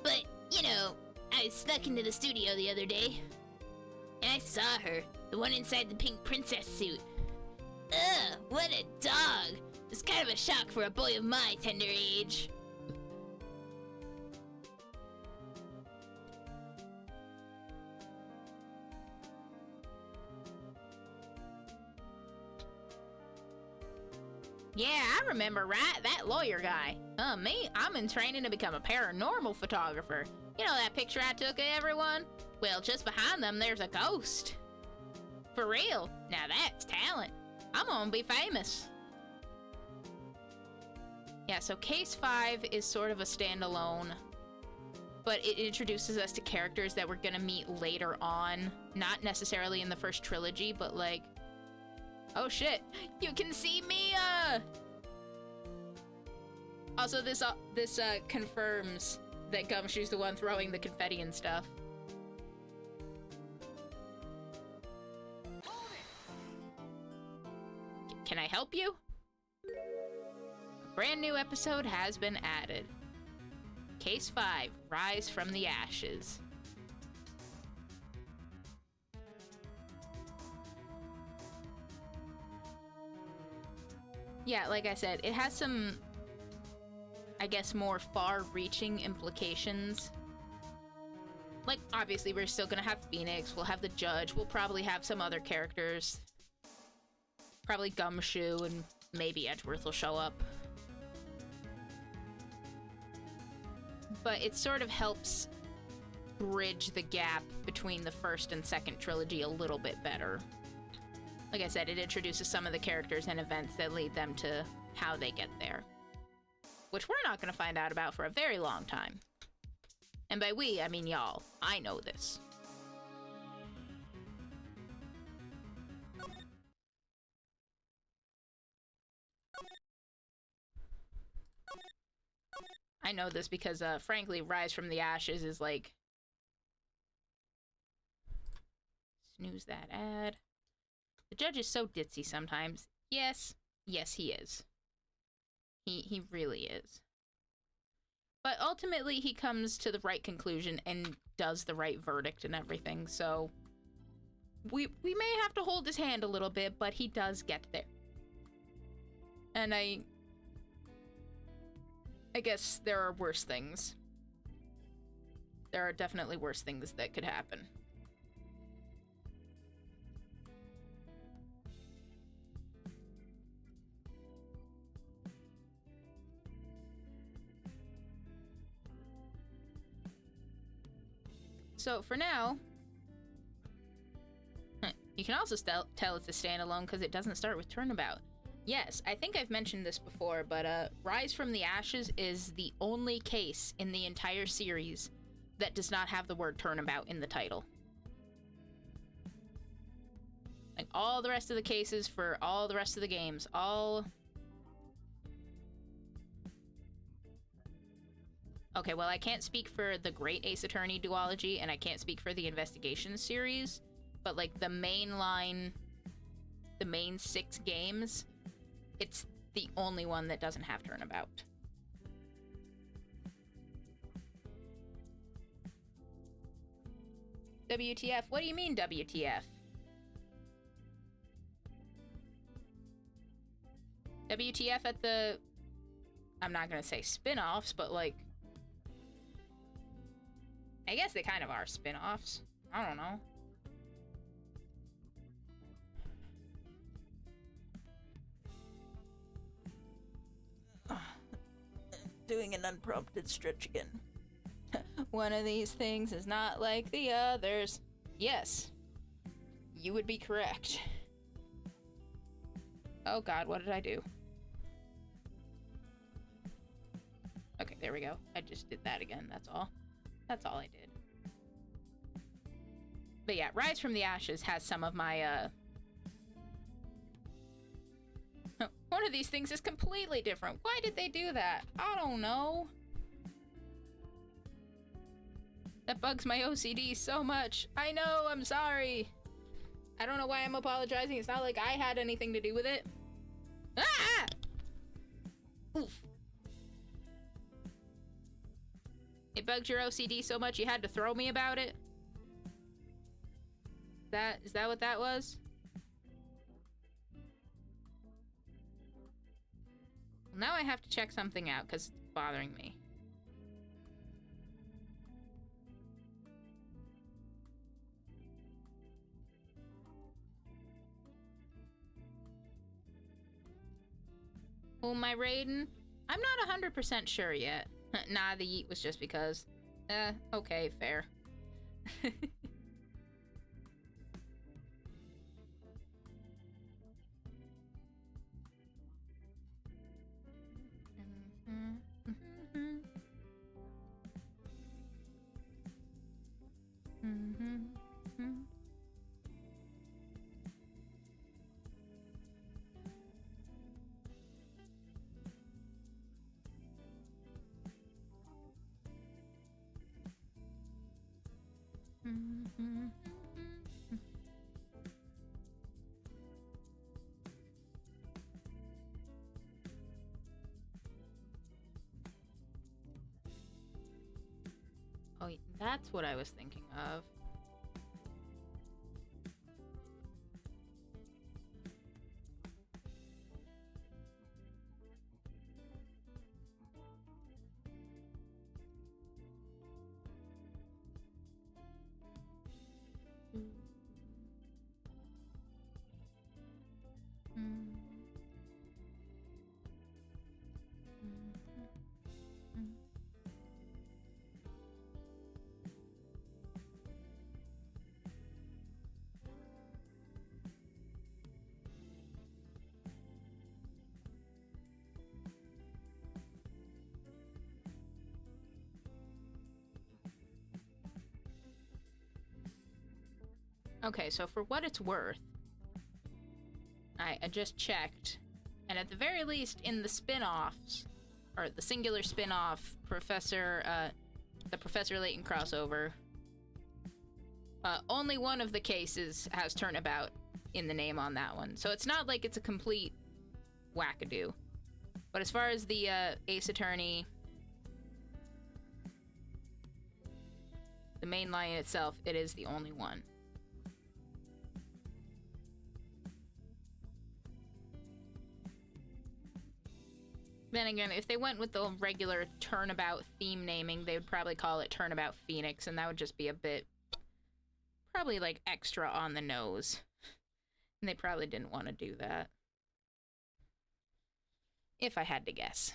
But, you know, I snuck into the studio the other day. I saw her. The one inside the pink princess suit. Ugh, what a dog. It's kind of a shock for a boy of my tender age. Yeah, I remember, right? That lawyer guy. Me? I'm in training to become a paranormal photographer. You know that picture I took of everyone? Well, just behind them, there's a ghost. For real. Now that's talent. I'm gonna be famous. Yeah, so Case 5 is sort of a standalone, but it introduces us to characters that we're gonna meet later on. Not necessarily in the first trilogy, but like... Oh shit, you can see Mia! Also, this confirms that Gumshoe's the one throwing the confetti and stuff. Can I help you? A brand new episode has been added. Case 5, Rise from the Ashes. Yeah, like I said, it has some, I guess, more far-reaching implications. Like, obviously, we're still gonna have Phoenix, we'll have the Judge, we'll probably have some other characters. Probably Gumshoe, and maybe Edgeworth will show up. But it sort of helps bridge the gap between the first and second trilogy a little bit better. Like I said, it introduces some of the characters and events that lead them to how they get there. Which we're not going to find out about for a very long time. And by we, I mean y'all. I know this. I know this because, frankly, Rise from the Ashes is like... Snooze that ad. The Judge is so ditzy sometimes. Yes. Yes, he is. He really is. But ultimately, he comes to the right conclusion and does the right verdict and everything, so... We may have to hold his hand a little bit, but he does get there. And I guess there are worse things. There are definitely worse things that could happen. So for now, you can also tell it's a standalone because it doesn't start with Turnabout. Yes, I think I've mentioned this before, but Rise from the Ashes is the only case in the entire series that does not have the word Turnabout in the title. Like, all the rest of the cases for all the rest of the games, all... Okay, well, I can't speak for the Great Ace Attorney duology, and I can't speak for the Investigation series, but, like, the main 6 games, it's the only one that doesn't have Turnabout. WTF? What do you mean, WTF? WTF at the... I'm not gonna say spin-offs, but, like... I guess they kind of are spin-offs. I don't know. Doing an unprompted stretch again. One of these things is not like the others. Yes. You would be correct. Oh god, what did I do? Okay, there we go. I just did that again, that's all. That's all I did. But yeah, Rise from the Ashes has some of my, One of these things is completely different. Why did they do that? I don't know. That bugs my OCD so much. I know, I'm sorry. I don't know why I'm apologizing. It's not like I had anything to do with it. Ah! Oof. It bugs your OCD so much you had to throw me about it? that what that was? Well, now I have to check something out because it's bothering me. Who am I raiding? I'm not 100% sure yet. Nah, the yeet was just because. Okay, fair. Oh, that's what I was thinking of. Okay, so for what it's worth, I just checked, and at the very least in the spin-offs, or the singular spin-off, the Professor Layton crossover, only one of the cases has Turnabout in the name on that one. So it's not like it's a complete wackadoo. But as far as the Ace Attorney, the main line itself, it is the only one. Then again, if they went with the regular Turnabout theme naming, they would probably call it Turnabout Phoenix, and that would just be a bit, probably like extra on the nose. And they probably didn't want to do that. If I had to guess.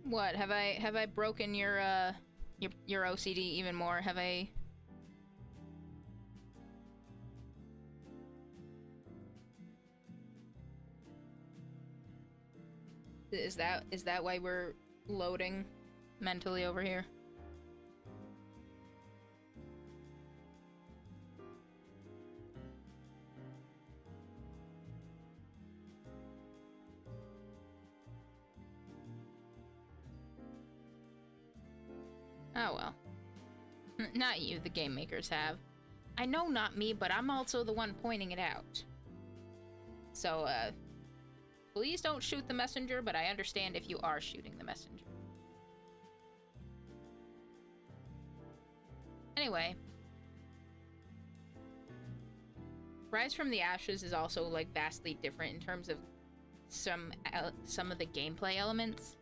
What, have I broken your OCD even more? Have I? Is that why we're loading mentally over here? Oh well. Not you, the game makers have. I know not me, but I'm also the one pointing it out. So, please don't shoot the messenger, but I understand if you are shooting the messenger. Anyway. Rise from the Ashes is also, like, vastly different in terms of some of the gameplay elements.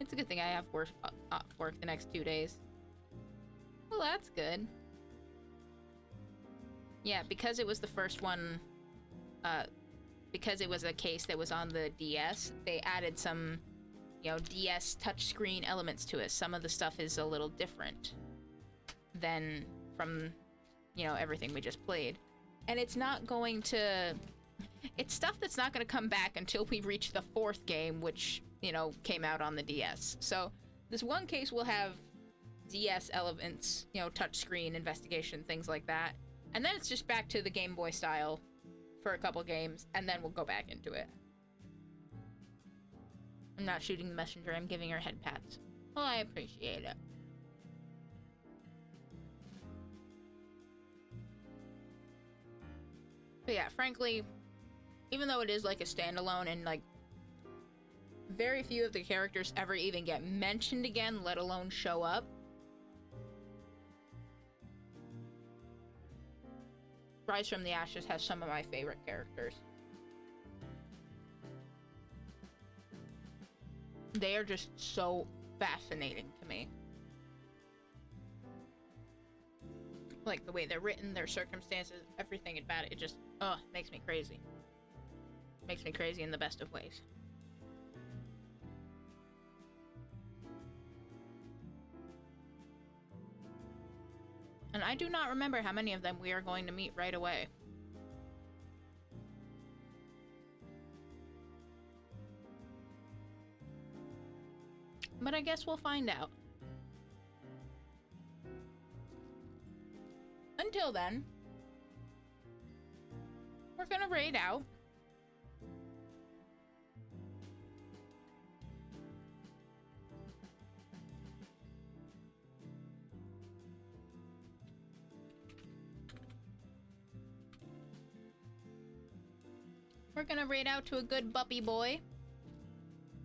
It's a good thing I have work the next 2 days. Well, that's good. Yeah, because it was the first one, because it was a case that was on the DS, they added some, DS touchscreen elements to it. Some of the stuff is a little different than from, everything we just played. And it's not going to... It's stuff that's not going to come back until we reach the 4th game, which... came out on the DS. So this one case will have DS elements, touchscreen, investigation, things like that. And then it's just back to the Game Boy style for a couple games, and then we'll go back into it. I'm not shooting the messenger, I'm giving her head pats. Well, I appreciate it. But yeah, frankly, even though it is like a standalone and like very few of the characters ever even get mentioned again, let alone show up. Rise from the Ashes has some of my favorite characters. They are just so fascinating to me. Like, the way they're written, their circumstances, everything about it, it just, makes me crazy. Makes me crazy in the best of ways. And I do not remember how many of them we are going to meet right away. But I guess we'll find out. Until then, we're gonna raid out. We're gonna raid out to a good Buppy boy.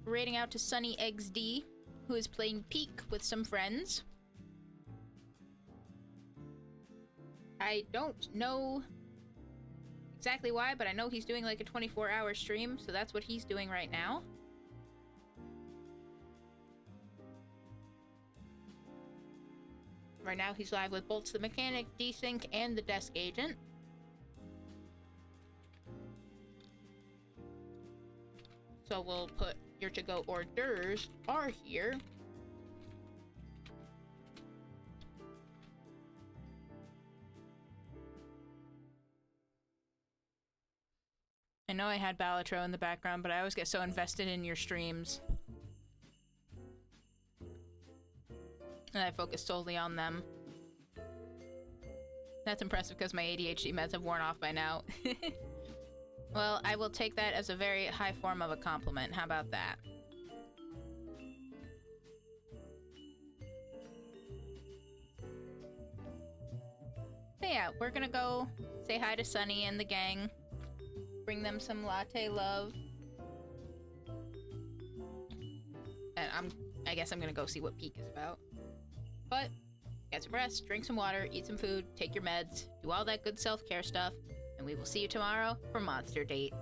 Raiding out to Sunny XD, who is playing Peak with some friends. I don't know exactly why, but I know he's doing like a 24-hour stream, so that's what he's doing right now. Right now he's live with Bolts the Mechanic, Desync, and the Desk Agent. So we'll put your to-go hors d'oeuvres are here. I know I had Balatro in the background, but I always get so invested in your streams. And I focus solely on them. That's impressive because my ADHD meds have worn off by now. Well, I will take that as a very high form of a compliment. How about that? So yeah, we're gonna go say hi to Sunny and the gang. Bring them some latte love. And I guess I'm gonna go see what Peak is about. But get some rest, drink some water, eat some food, take your meds, do all that good self-care stuff, and we will see you tomorrow for Monster Dates.